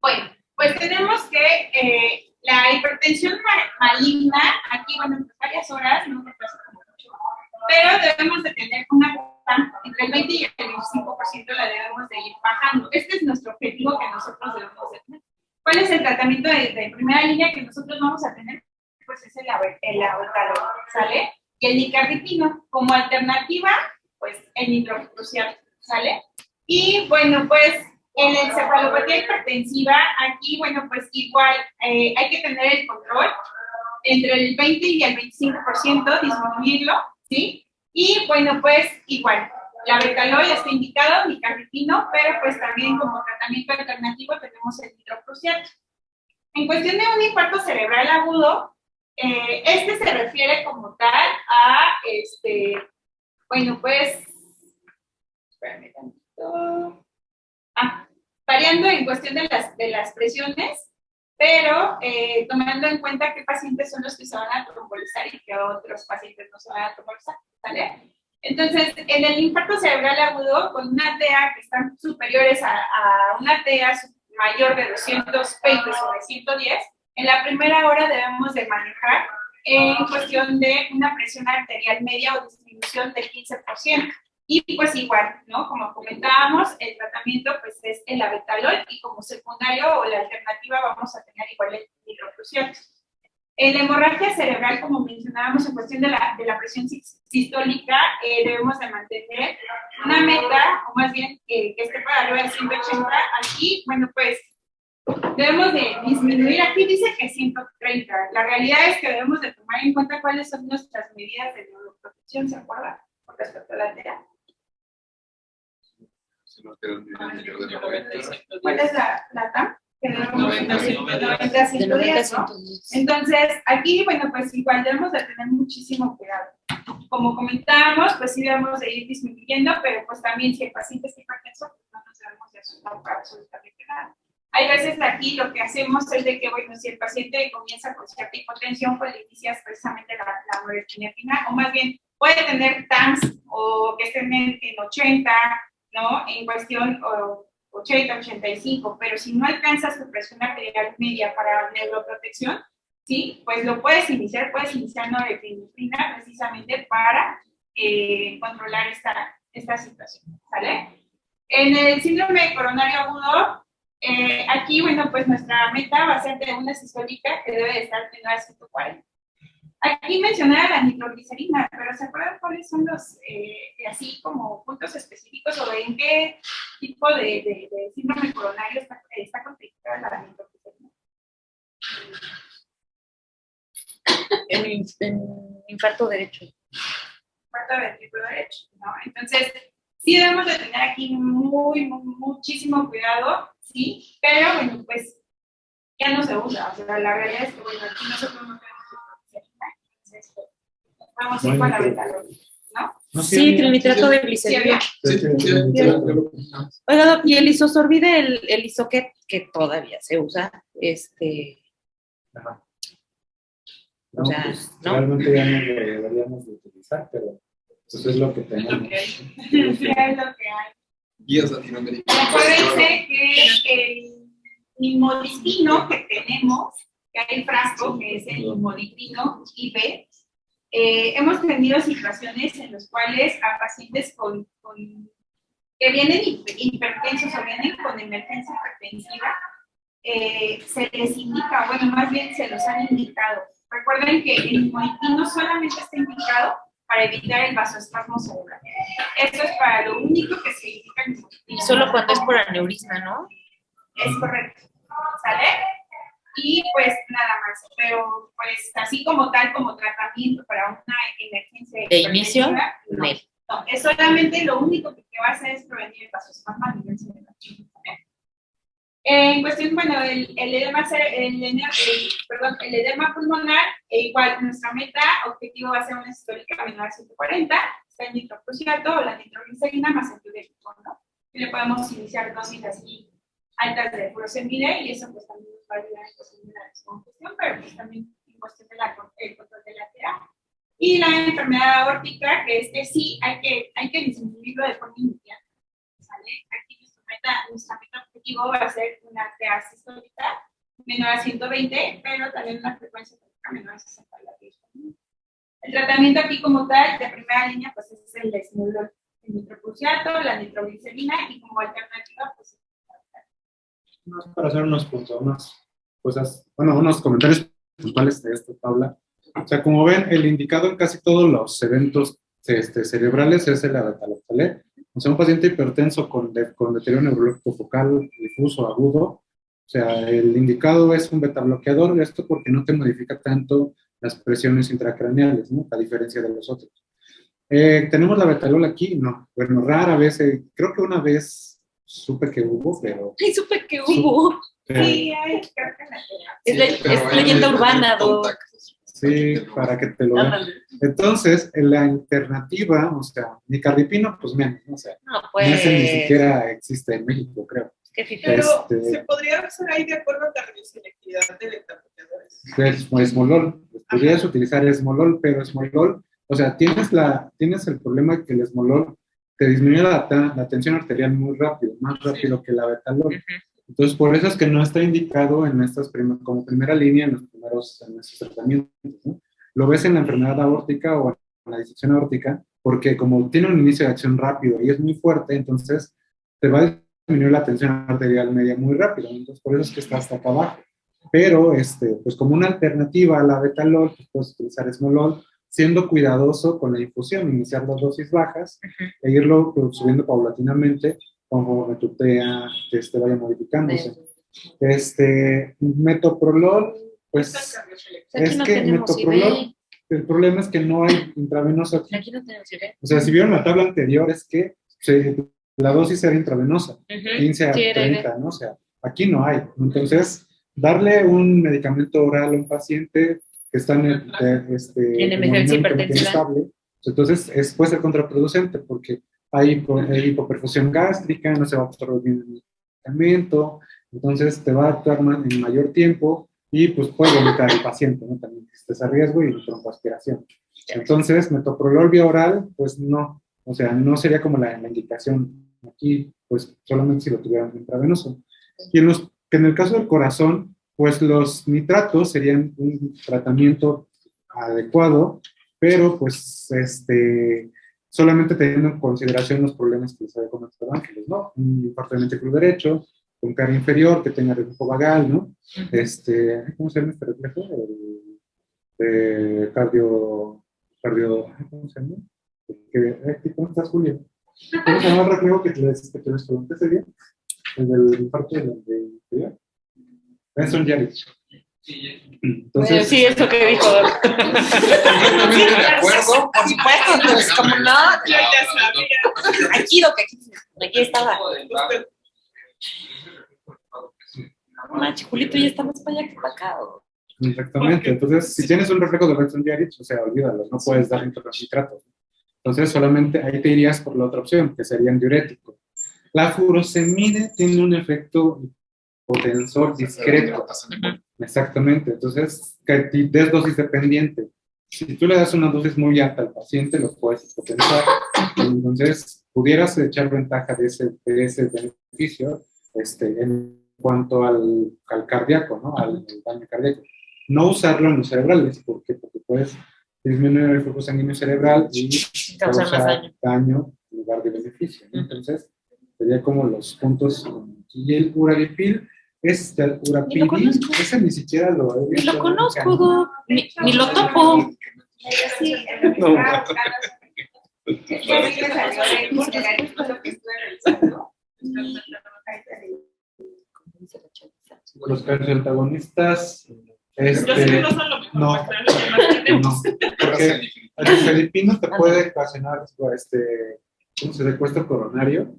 Bueno, pues tenemos que la hipertensión maligna, aquí, bueno, en varias horas, no me pasa como mucho, pero debemos de tener una entre el 20 y el 25% la debemos de ir bajando. Este es nuestro objetivo que nosotros debemos de tener. ¿Cuál es el tratamiento de primera línea que nosotros vamos a tener? Pues es el labetalol, ¿sale? Y el nicardipino. Como alternativa, pues el nitroprusiato, ¿sale? Y bueno, pues en la encefalopatía hipertensiva, aquí, bueno, pues igual hay que tener el control entre el 20 y el 25%, disminuirlo, ¿sí? Y bueno, pues igual, labetalol está indicado, nicardipino, pero pues también como tratamiento alternativo tenemos el nitroprusiato. En cuestión de un infarto cerebral agudo, se refiere como tal a, bueno, pues, espérame tantito. Variando en cuestión de las presiones, pero tomando en cuenta qué pacientes son los que se van a trombolizar y qué otros pacientes no se van a trombolizar, ¿sale? Entonces, en el infarto cerebral agudo, con una TEA que están superiores a una TEA mayor de 220 sobre 110, en la primera hora debemos de manejar en cuestión de una presión arterial media o disminución del 15%. Y pues igual, ¿no? Como comentábamos, el tratamiento pues es el abetalol y como secundario o la alternativa vamos a tener igual el hidrocrucial. En la hemorragia cerebral, como mencionábamos en cuestión de la presión sistólica, debemos de mantener una meta, o más bien que esté para arriba de 180. Aquí, bueno, pues debemos de disminuir, aquí dice que 130. La realidad es que debemos de tomar en cuenta cuáles son nuestras medidas de neuroprotección, ¿se acuerdan? Con respecto a la TEA. ¿Cuál es la TAM? De 90 a 110, ¿no? Entonces, aquí, bueno, pues igual debemos de tener muchísimo cuidado. Como comentábamos, pues sí debemos de ir disminuyendo, pero pues también si el paciente está hipertenso, pues no nos debemos de asustar por absolutamente nada. Hay veces aquí lo que hacemos es de que, bueno, si el paciente comienza con cierta hipotensión, pues le inicias precisamente la norepinefrina, o más bien puede tener TAMS o que estén en 80, ¿no? En cuestión 80, 85, pero si no alcanzas tu presión arterial media para neuroprotección, ¿sí? Pues lo puedes iniciar norepinefrina precisamente para controlar esta situación, ¿sale? En el síndrome coronario agudo, aquí, bueno, pues nuestra meta va a ser de una sistólica que debe de estar menor a 140. Aquí mencionaba la nitroglicerina, pero ¿se acuerdan cuáles son los, así como puntos específicos o en qué tipo de síndrome coronario está contraindicada la nitroglicerina? En infarto derecho. Infarto ventricular derecho, ¿no? Entonces, sí debemos de tener aquí muchísimo cuidado, ¿sí? Pero, bueno, pues, ya no se usa. O sea, la realidad es que, bueno, aquí nosotros no tenemos entonces, vamos a ir con la betalol, ¿no? Sí, trinitrato de glicerina. Oiga, Doc, y el isosorbide, el isoquet, que todavía se usa, Ajá. O sea, pues, ¿no? Realmente ya no lo deberíamos de utilizar, pero eso es lo que tenemos. Es lo que hay. Guías latinoamericanas. Acuérdense que el nimodipino que tenemos, que hay frasco, que es el nimodipino IV, hemos tenido situaciones en las cuales a pacientes que vienen hipertensos o vienen con emergencia hipertensiva, se les indica, bueno, más bien se los han indicado. Recuerden que el nimodipino solamente está indicado para evitar el vasoespasmo cerebral. Eso es para lo único que se indica el nimodipino. Y solo cuando es por aneurisma, ¿no? Es correcto. ¿Sale? Y pues nada más, pero pues así como tal, como tratamiento para una emergencia de inicio, no, es solamente lo único que va a hacer es prevenir el vasoespasmo a nivel cerebral. En cuestión, bueno, el edema pulmonar, igual nuestra meta objetivo va a ser una sistólica menor a 140, está el nitrocruciato o la nitroglicerina más el diurético, ¿no? Y le podemos iniciar dosis así altas de furosemide y eso pues también nos va a ayudar en cuestión de la descongestión, pero pues también en cuestión de el control de la TEA. Y la enfermedad aórtica, que sí hay que disminuirlo de forma inmediata, ¿sale? Aquí nuestra meta objetivo va a ser una TEA sistólica menor a 120, pero también una frecuencia cardíaca menor a 60 latidos. El tratamiento aquí como tal, de primera línea, pues es el desmulol, el nitrocruciato, la nitroglicerina y como alternativa, pues para hacer unos puntos, unas cosas, bueno, unos comentarios puntuales de esta tabla. O sea, como ven, el indicado en casi todos los eventos cerebrales es el abetalol, ¿vale? O sea, un paciente hipertenso con deterioro neurológico focal, difuso, agudo, o sea, el indicado es un betabloqueador, esto porque no te modifica tanto las presiones intracraneales, ¿no? A diferencia de los otros. ¿Tenemos la betalol aquí? No. Bueno, rara vez, creo que una vez supe que hubo, pero... Sí, supe que hubo. Sí, hay es leyenda urbana, Sí, para que te lo vean. Entonces, la alternativa, o sea, nicaripino, pues menos, ¿no? O sea, no, pues... ese ni siquiera existe en México, creo. Qué fifi. Pero se podría hacer ahí de acuerdo a la radioselectividad de beta-bloqueadores. Es esmolol. Podrías utilizar esmolol, pero esmolol, o sea, tienes el problema que el esmolol te disminuye la tensión arterial muy rápido, más rápido que la betalol. Entonces, por eso es que no está indicado en como primera línea en estos tratamientos, ¿no? Lo ves en la enfermedad aórtica o en la disección aórtica, porque como tiene un inicio de acción rápido y es muy fuerte, entonces te va a disminuir la tensión arterial media muy rápido. Entonces, por eso es que está hasta acá abajo. Pero, pues como una alternativa a la betalol, pues puedes utilizar esmolol, siendo cuidadoso con la infusión, iniciar las dosis bajas e irlo subiendo paulatinamente conforme tu TEA vaya modificándose. Metoprolol, pues es que metoprolol, el problema es que no hay intravenoso aquí. Aquí no tenemos IB. O sea, si vieron la tabla anterior, es que la dosis era intravenosa, 15 a 30, ¿no? O sea, aquí no hay. Entonces, darle un medicamento oral a un paciente que está en emergencia hipertensiva estable, entonces puede ser contraproducente porque hay hipoperfusión gástrica, no se va a absorber bien el medicamento, entonces te va a actuar en mayor tiempo y pues puede vomitar el paciente, ¿no? También existe a riesgo y broncoaspiración. Entonces, metoprolol vía oral, pues no, o sea, no sería como la indicación aquí, pues solamente si lo tuvieran intravenoso. Y en el caso del corazón, pues los nitratos serían un tratamiento adecuado, pero pues solamente teniendo en consideración los problemas que les había comentado antes, ¿no? Un infarto de ventrículo derecho, con carga inferior, que tenga reflujo vagal, ¿no? ¿Cómo se llama este reflejo? ¿Cómo se llama? ¿Cómo estás, Julio? ¿Cómo se llama el reflejo que les pregunté ese día? El del infarto de inferior. Benson Jarich. Entonces, sí, eso que dijo. De acuerdo. Por supuesto, pues como no. Yo ya sabía. Aquí estaba. Macho, Julito ya está más para allá que para acá. exactamente. Entonces, si tienes un reflejo de Benson Jarich, o sea, olvídalo, no puedes dar nitratos. Entonces, solamente ahí te irías por la otra opción, que sería un diurético. La furosemide tiene un efecto hipotensor discreto. Exactamente. Entonces, que es dosis dependiente. Si tú le das una dosis muy alta al paciente, lo puedes hipotensar. Entonces, pudieras echar ventaja de ese beneficio en cuanto al cardíaco, ¿no? Al daño cardíaco. No usarlo en los cerebrales. ¿Por qué? Porque puedes disminuir el flujo sanguíneo cerebral y causar daño en lugar de beneficio, ¿no? Entonces, sería como los puntos. Y el urapil, urapidil, ese ni siquiera lo he visto. Ni lo conozco, Doc. Ni lo topo. Sí, No. Los calcioantagonistas, Yo sé que no son lo mejor, no, pero es lo que más tenemos. porque el felipino te puede ocasionar un secuestro coronario,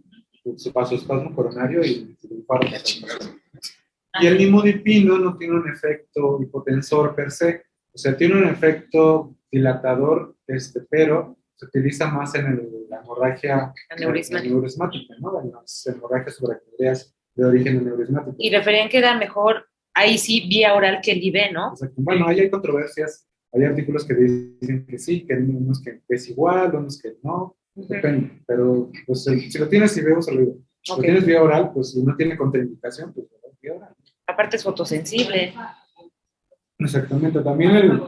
su vasoespasmo coronario y infarto. Y el nimodipino no tiene un efecto hipotensor per se, o sea, tiene un efecto dilatador, pero se utiliza más en la hemorragia aneurismática, ¿no? En las hemorragias subaracnoideas de origen aneurismático. Y referían que era mejor, ahí sí, vía oral que el IV, ¿no? Exacto. Bueno, ahí hay controversias, hay artículos que dicen que sí, que hay unos que es igual, unos que no, depende, pero pues, si lo tienes IV, se lo digo. Si lo tienes vía oral, pues si no tiene contraindicación, pues vía oral. Aparte es fotosensible. Exactamente, también el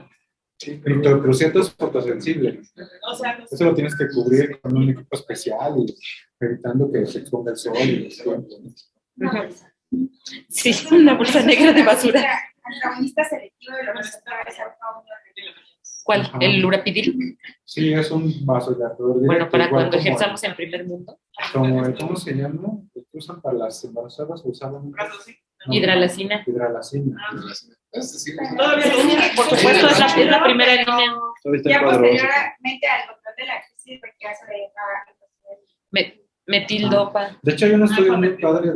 nitrocruciato es fotosensible. O sea, no sé. Eso lo tienes que cubrir con un equipo especial y evitando que se exponga el sol y los vientos. Sí, una bolsa negra de basura. Antagonista selectivo de los receptores alfa-1. ¿Cuál? Ajá. ¿El urapidil? Sí, es un vasodilatador directo. Bueno, para igual cuando como ejerzamos en primer mundo. ¿Cómo se llama? ¿Qué usan para las embarazadas? ¿Usaban? No, Hidralacina. Hidralacina. Todavía no. Por supuesto, es la primera línea. Todavía está Ya en cuadro básico. posteriormente al control de la crisis rechazo de Metildopa. De hecho, hay un estudio muy padre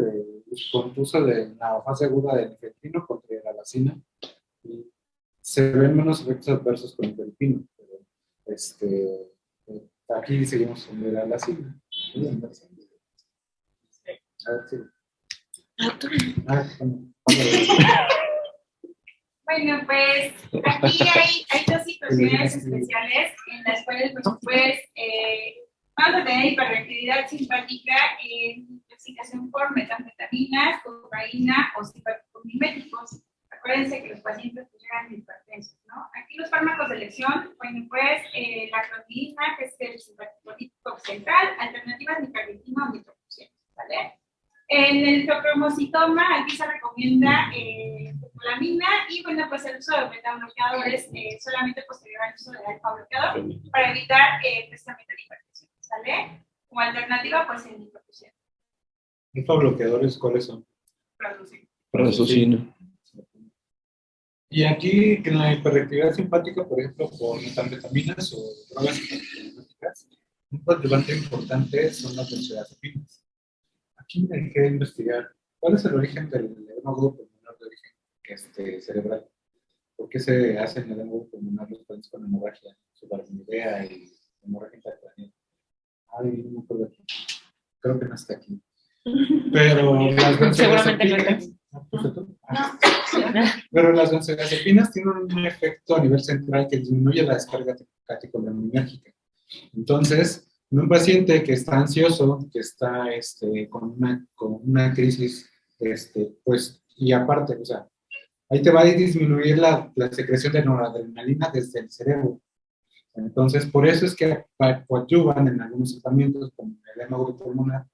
con uso de la fase aguda del nifedipino contra hidralacina. Y se ven menos efectos adversos con el nifedipino, pero aquí seguimos con hidralacina. A ver, sí. Bueno, pues aquí hay dos situaciones especiales en las cuales pues, vamos a tener hiperreactividad simpática en intoxicación por metanfetaminas, cocaína o simpáticos. Acuérdense que los pacientes pues, llegan hipertensos, ¿no? Aquí los fármacos de elección, bueno, pues la clonidina, que es el simpático central, alternativas nicaragüina o nitrofusión, ¿vale? En el cromocitoma, aquí se recomienda melamina y, bueno, pues el uso de beta-bloqueadores solamente posterior al uso del alfa-bloqueador para evitar precisamente la hipertensión, ¿sale? Como alternativa, pues el nitrofusión. ¿Alfa-bloqueadores cuáles son? Prazosin. Y aquí, en la hiperreactividad simpática, por ejemplo, por metanfetaminas o drogas simpáticas, un coadyuvante importante son las benzodiazepinas. Aquí me dejé investigar cuál es el origen del edema pulmonar de origen cerebral. ¿Por qué se hace en el edema pulmonar los pacientes con hemorragia, subaracnoidea y hemorragia intracraneal? Ay, no me acuerdo aquí. Creo que no está aquí. Pero las benzodiazepinas... Pero las benzodiazepinas tienen un efecto a nivel central que disminuye la descarga catecolinérgica. Entonces, en un paciente que está ansioso, que está con una crisis, pues, y aparte, o sea, ahí te va a disminuir la secreción de noradrenalina desde el cerebro. Entonces, por eso es que coadyuvan en algunos tratamientos como el edema pulmonar,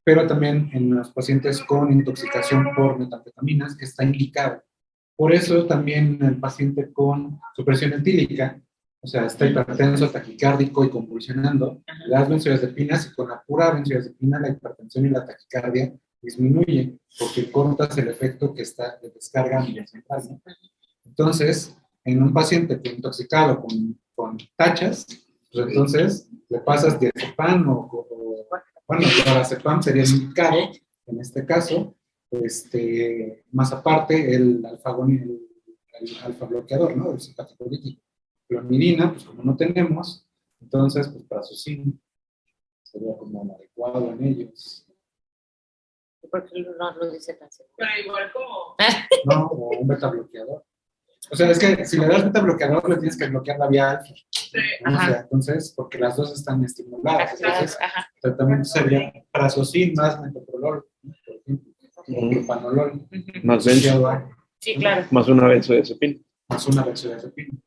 pero también en los pacientes con intoxicación por metanfetaminas está indicado. Por eso también en el paciente con supresión etílica, o sea, está hipertenso, taquicárdico y convulsionando, las benzodiazepinas y con la pura benzodiazepina la hipertensión y la taquicardia disminuye porque cortas el efecto que está de descarga a nivel central, ¿no? Entonces, en un paciente intoxicado con tachas, pues entonces le pasas diazepam bueno, lorazepam sería el indicado en este caso, más aparte el alfa bloqueador, ¿no? El simpaticolítico. Clonidina, pues como no tenemos, entonces pues prazosin sería como el adecuado en ellos. Porque no lo dice tan seguro. Pero igual como... No, o un beta bloqueador. O sea, es que si le das beta bloqueador, le tienes que bloquear la vía alfa. Sí. ¿No? O sea, entonces, porque las dos están estimuladas. Entonces, el tratamiento sería prazosin más metoprolol, ¿no? Por ejemplo, o propanolol. Más benzo. Sí, claro. Más una benzodiazepina. Más una benzodiazepina.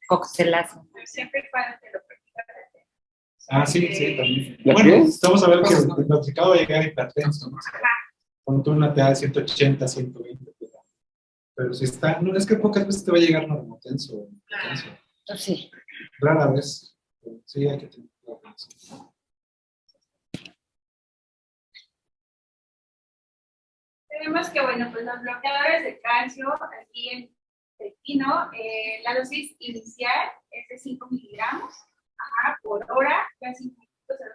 Coxelazo. Siempre y cuando te lo practicas. Sí, también. ¿La Bueno, qué? estamos a ver que el intoxicado va a llegar hipertenso, ¿no? O sea, ponte una TA de 180, 120, pero si está, no, es que pocas veces te va a llegar normotenso. Sí. Rara vez. Sí, hay que tener cuidado con eso. Tenemos que, bueno, pues los bloqueadores de calcio, aquí en el pino, la dosis inicial es de 5 miligramos por hora, ya 5 minutos de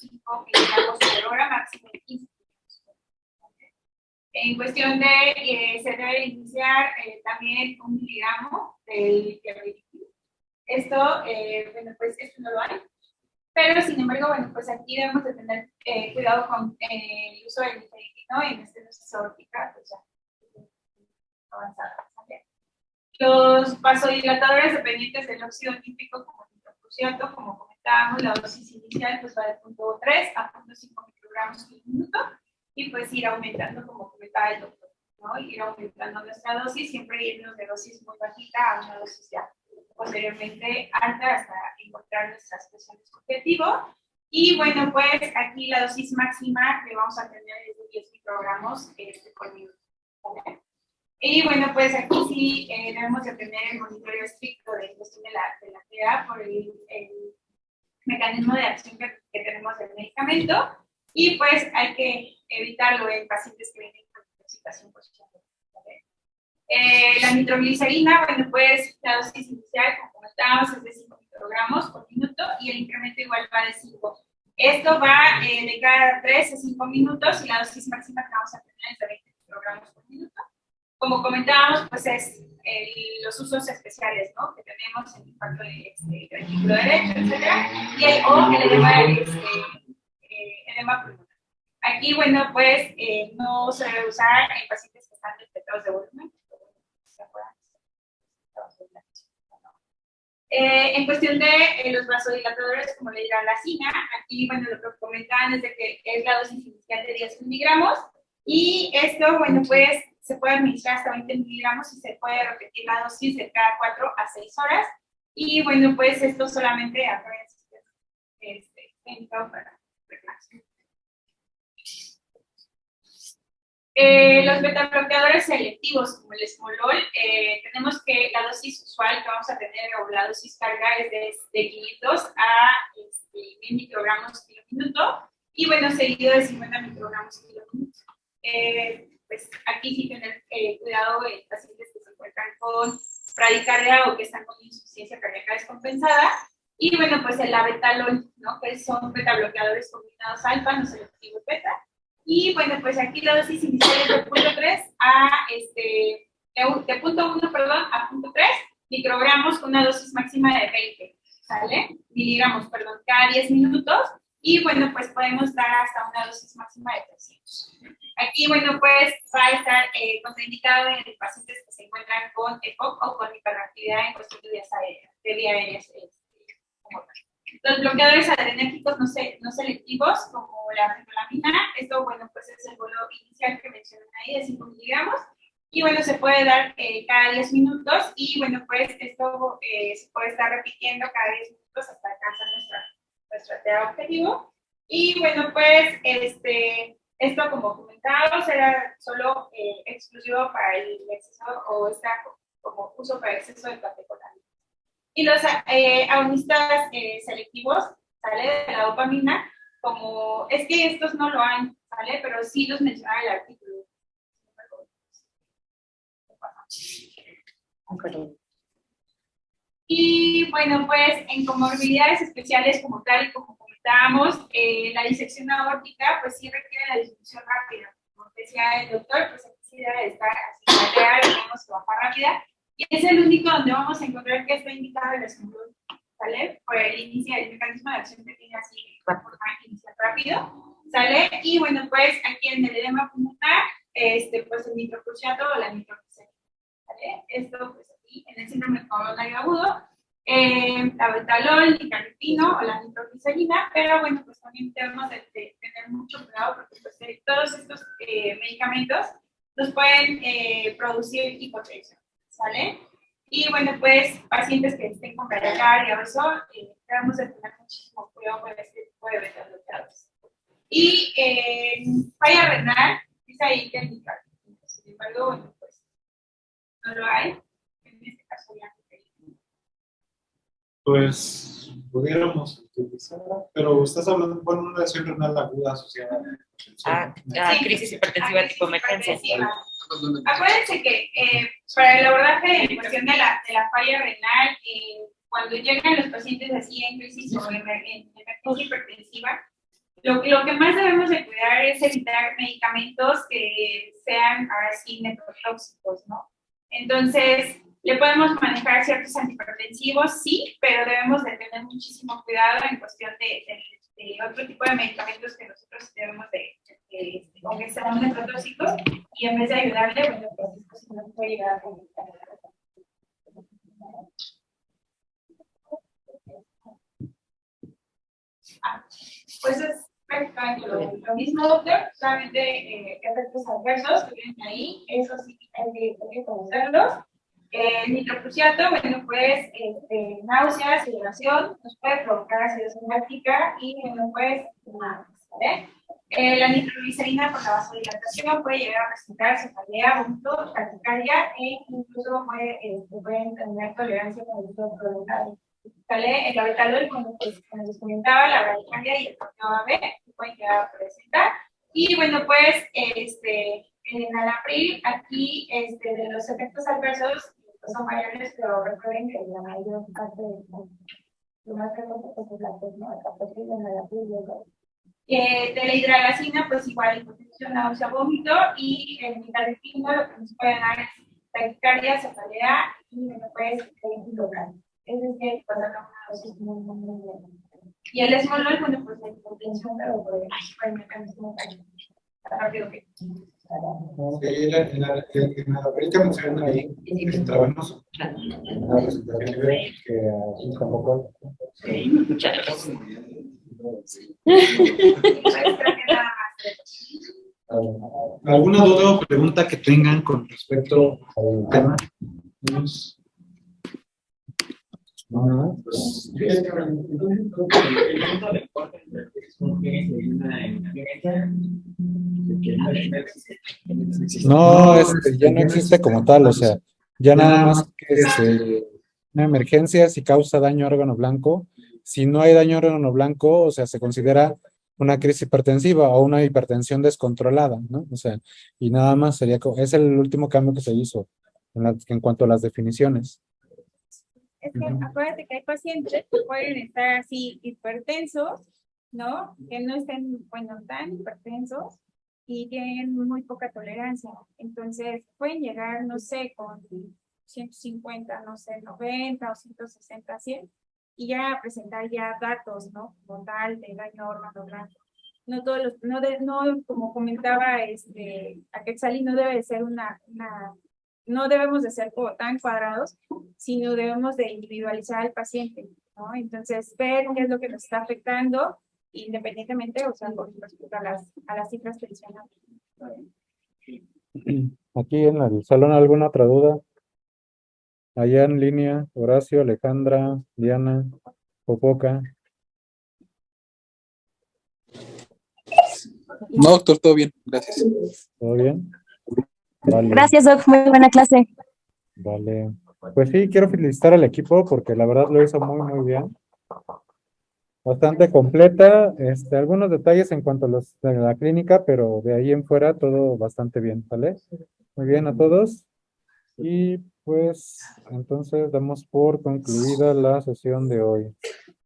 12.5 miligramos por hora, máximo de 15 minutos. En cuestión de, se debe iniciar también 1 miligramo del clorhídrico. Esto, bueno, pues esto no lo hay. Pero, sin embargo, bueno, pues aquí debemos de tener cuidado con el uso del nifedipino en estenosis aórtica, pues ya avanzada. ¿Vale? Los vasodilatadores dependientes del óxido nítrico, como el nitrofusiato, como comentábamos, la dosis inicial pues va de 0.3 a 0.5 microgramos por minuto y pues ir aumentando, como comentaba el doctor, ¿no? Ir aumentando nuestra dosis, siempre irnos de dosis muy bajita a una dosis ya posteriormente alta hasta encontrar nuestras presiones objetivo. Y bueno, pues aquí la dosis máxima que vamos a tener es de 10 microgramos por minuto. ¿Vale? Y bueno, pues aquí sí debemos de tener el monitoreo estricto de cuestión de la TEA por el mecanismo de acción que tenemos del medicamento. Y pues hay que evitarlo en pacientes que vienen con intoxicación por ciento. La nitroglicerina, bueno, pues la dosis inicial, como comentábamos, es de 5 microgramos por minuto y el incremento igual va de 5. Esto va de cada 3 a 5 minutos y la dosis máxima que vamos a tener es de 20 microgramos por minuto. Como comentábamos, pues es los usos especiales, ¿no? Que tenemos el impacto de ventrículo derecho, etc. Y el edema pulmonar. Aquí, bueno, pues no se debe usar en pacientes que están detectados de volumen. En cuestión de los vasodilatadores como la hidralazina, aquí, bueno, lo que comentaban es de que es la dosis inicial de 10 miligramos y esto, bueno, pues se puede administrar hasta 20 miligramos y se puede repetir la dosis de cada 4 a 6 horas y, bueno, pues esto solamente a través para reclamación. Los betabloqueadores selectivos, como el esmolol, tenemos que la dosis usual que vamos a tener o la dosis carga es de 500 a 1000 microgramos kilo minuto y bueno, seguido de 50 microgramos kilo minuto. Pues aquí sí tener cuidado en pacientes que se encuentran con bradicardia o que están con insuficiencia cardíaca descompensada. Y bueno, pues el abetalol, ¿no? Que son betabloqueadores combinados alfa, no selectivos beta. Y bueno, pues aquí la dosis inicial es de 0.3 a de 0.1, perdón, a 0.3 microgramos con una dosis máxima de 20, ¿sale? Miligramos, perdón, cada 10 minutos. Y bueno, pues podemos dar hasta una dosis máxima de 300. Aquí, bueno, pues va a estar contraindicado en pacientes que se encuentran con EPOC o con hiperactividad en cuestión de vías aéreas. Los bloqueadores adrenérgicos no selectivos, como la fenolamina, esto, bueno, pues es el bolo inicial que mencionan ahí de 5 miligramos, y bueno, se puede dar cada 10 minutos, y bueno, pues esto se puede estar repitiendo cada 10 minutos hasta alcanzar nuestra TEA objetivo, y bueno, pues esto, como comentábamos, era solo exclusivo para el exceso, o está como uso para el exceso de catecolamina. Y los agonistas selectivos, ¿sale? De la dopamina, como, es que estos no lo han, ¿sale? Pero sí los menciona el artículo. Y bueno, pues en comorbilidades especiales como tal y como comentábamos, la disección aórtica pues sí requiere la disminución rápida. Como decía el doctor, pues aquí sí debe estar así, real, tenemos que bajar rápida. Y es el único donde vamos a encontrar que está indicado el esmolol, ¿sale? Por el inicio, el mecanismo de acción que tiene así, de forma inicial rápido, ¿sale? Y bueno, pues aquí en el edema pulmonar, pues el nitrocruciato o la nitroglicerina, ¿sale? Esto, pues aquí, en el síndrome coronario agudo, la betalol, nicaripino o la nitroglicerina, pero bueno, pues también tenemos de tener mucho cuidado porque pues, todos estos medicamentos nos pueden producir hipotensión, ¿sale? Y bueno, pues pacientes que estén con bradicardia o eso, debemos de tener muchísimo cuidado con este tipo de betabloqueadores. Y falla renal, es ahí que sin embargo, bueno, pues no lo hay. En este caso ya pues pudiéramos utilizar, pero estás hablando, bueno, una lesión renal aguda asociada a crisis hipertensiva tipo emergencia. Acuérdense que para el abordaje en cuestión de la falla renal, cuando llegan los pacientes así en crisis o en emergencia hipertensiva, lo que más debemos de cuidar es evitar medicamentos que sean ahora sí nephrotóxicos, ¿no? Entonces, le podemos manejar ciertos antihipertensivos, sí, pero debemos de tener muchísimo cuidado en cuestión de otro tipo de medicamentos que nosotros debemos aunque sean nephrotóxicos, y en vez de ayudarle, bueno, pues no puede llegar a pues es prácticamente lo mismo, doctor, solamente efectos adversos que vienen ahí, eso sí hay que conocerlos. Nitrocruciato, bueno, pues náuseas, sudoración, nos puede provocar acidosis láctica y bueno, pues nada, ¿vale? La nitroglicerina por la vasodilatación puede llegar a presentar cefalea, vómito, taquicardia e incluso pueden tener tolerancia con el uso prolongado. ¿Vale? El abetalol, como les comentaba, la bradicardia y el corteo AB pueden llegar a presentar. Y bueno, pues en enalapril, aquí de los efectos adversos son variables, pero recuerden que la mayor parte de lo más frecuente es la captopril, enalapril y el de la hidralazina, pues igual, hipotensión, náusea, vómito, y el nicaripino lo que nos puede dar es taquicardia, cefalea y bueno, pues local. Es decir, pues una dosis muy bien. Y el esmolol, bueno, pues la hipotensión, pero por el mecanismo Rápido que. Sí, en la película mencionan ahí intravenoso. Que tampoco. Muchas gracias. ¿Alguna duda o pregunta que tengan con respecto al tema? No, pues, No, ya no existe como tal, o sea, ya nada más que una emergencia si causa daño a órgano blanco. Si no hay daño a órgano blanco, o sea, se considera una crisis hipertensiva o una hipertensión descontrolada, ¿no? O sea, y nada más sería, es el último cambio que se hizo en cuanto a las definiciones. Es que acuérdate que hay pacientes que pueden estar así hipertensos, ¿no? Que no estén, bueno, tan hipertensos y tienen muy poca tolerancia. Entonces pueden llegar, no sé, con 150, no sé, 90 o 160, 100 y ya presentar ya datos, ¿no? Como tal de daño a órgano blanco. No todos los, no, como comentaba Aquetzali, no debe de ser no debemos de ser como tan cuadrados, sino debemos de individualizar al paciente, ¿no? Entonces, ver qué es lo que nos está afectando, independientemente, o sea, con respecto a las cifras tradicionales. Aquí en el salón, ¿alguna otra duda? Allá en línea, Horacio, Alejandra, Diana, Popoca. No, doctor, todo bien, gracias. ¿Todo bien? Vale. Gracias, Doc. Muy buena clase. Vale. Pues sí, quiero felicitar al equipo porque la verdad lo hizo muy, muy bien. Bastante completa. Algunos detalles en cuanto a los de la clínica, pero de ahí en fuera todo bastante bien, ¿vale? Muy bien a todos. Y pues entonces damos por concluida la sesión de hoy.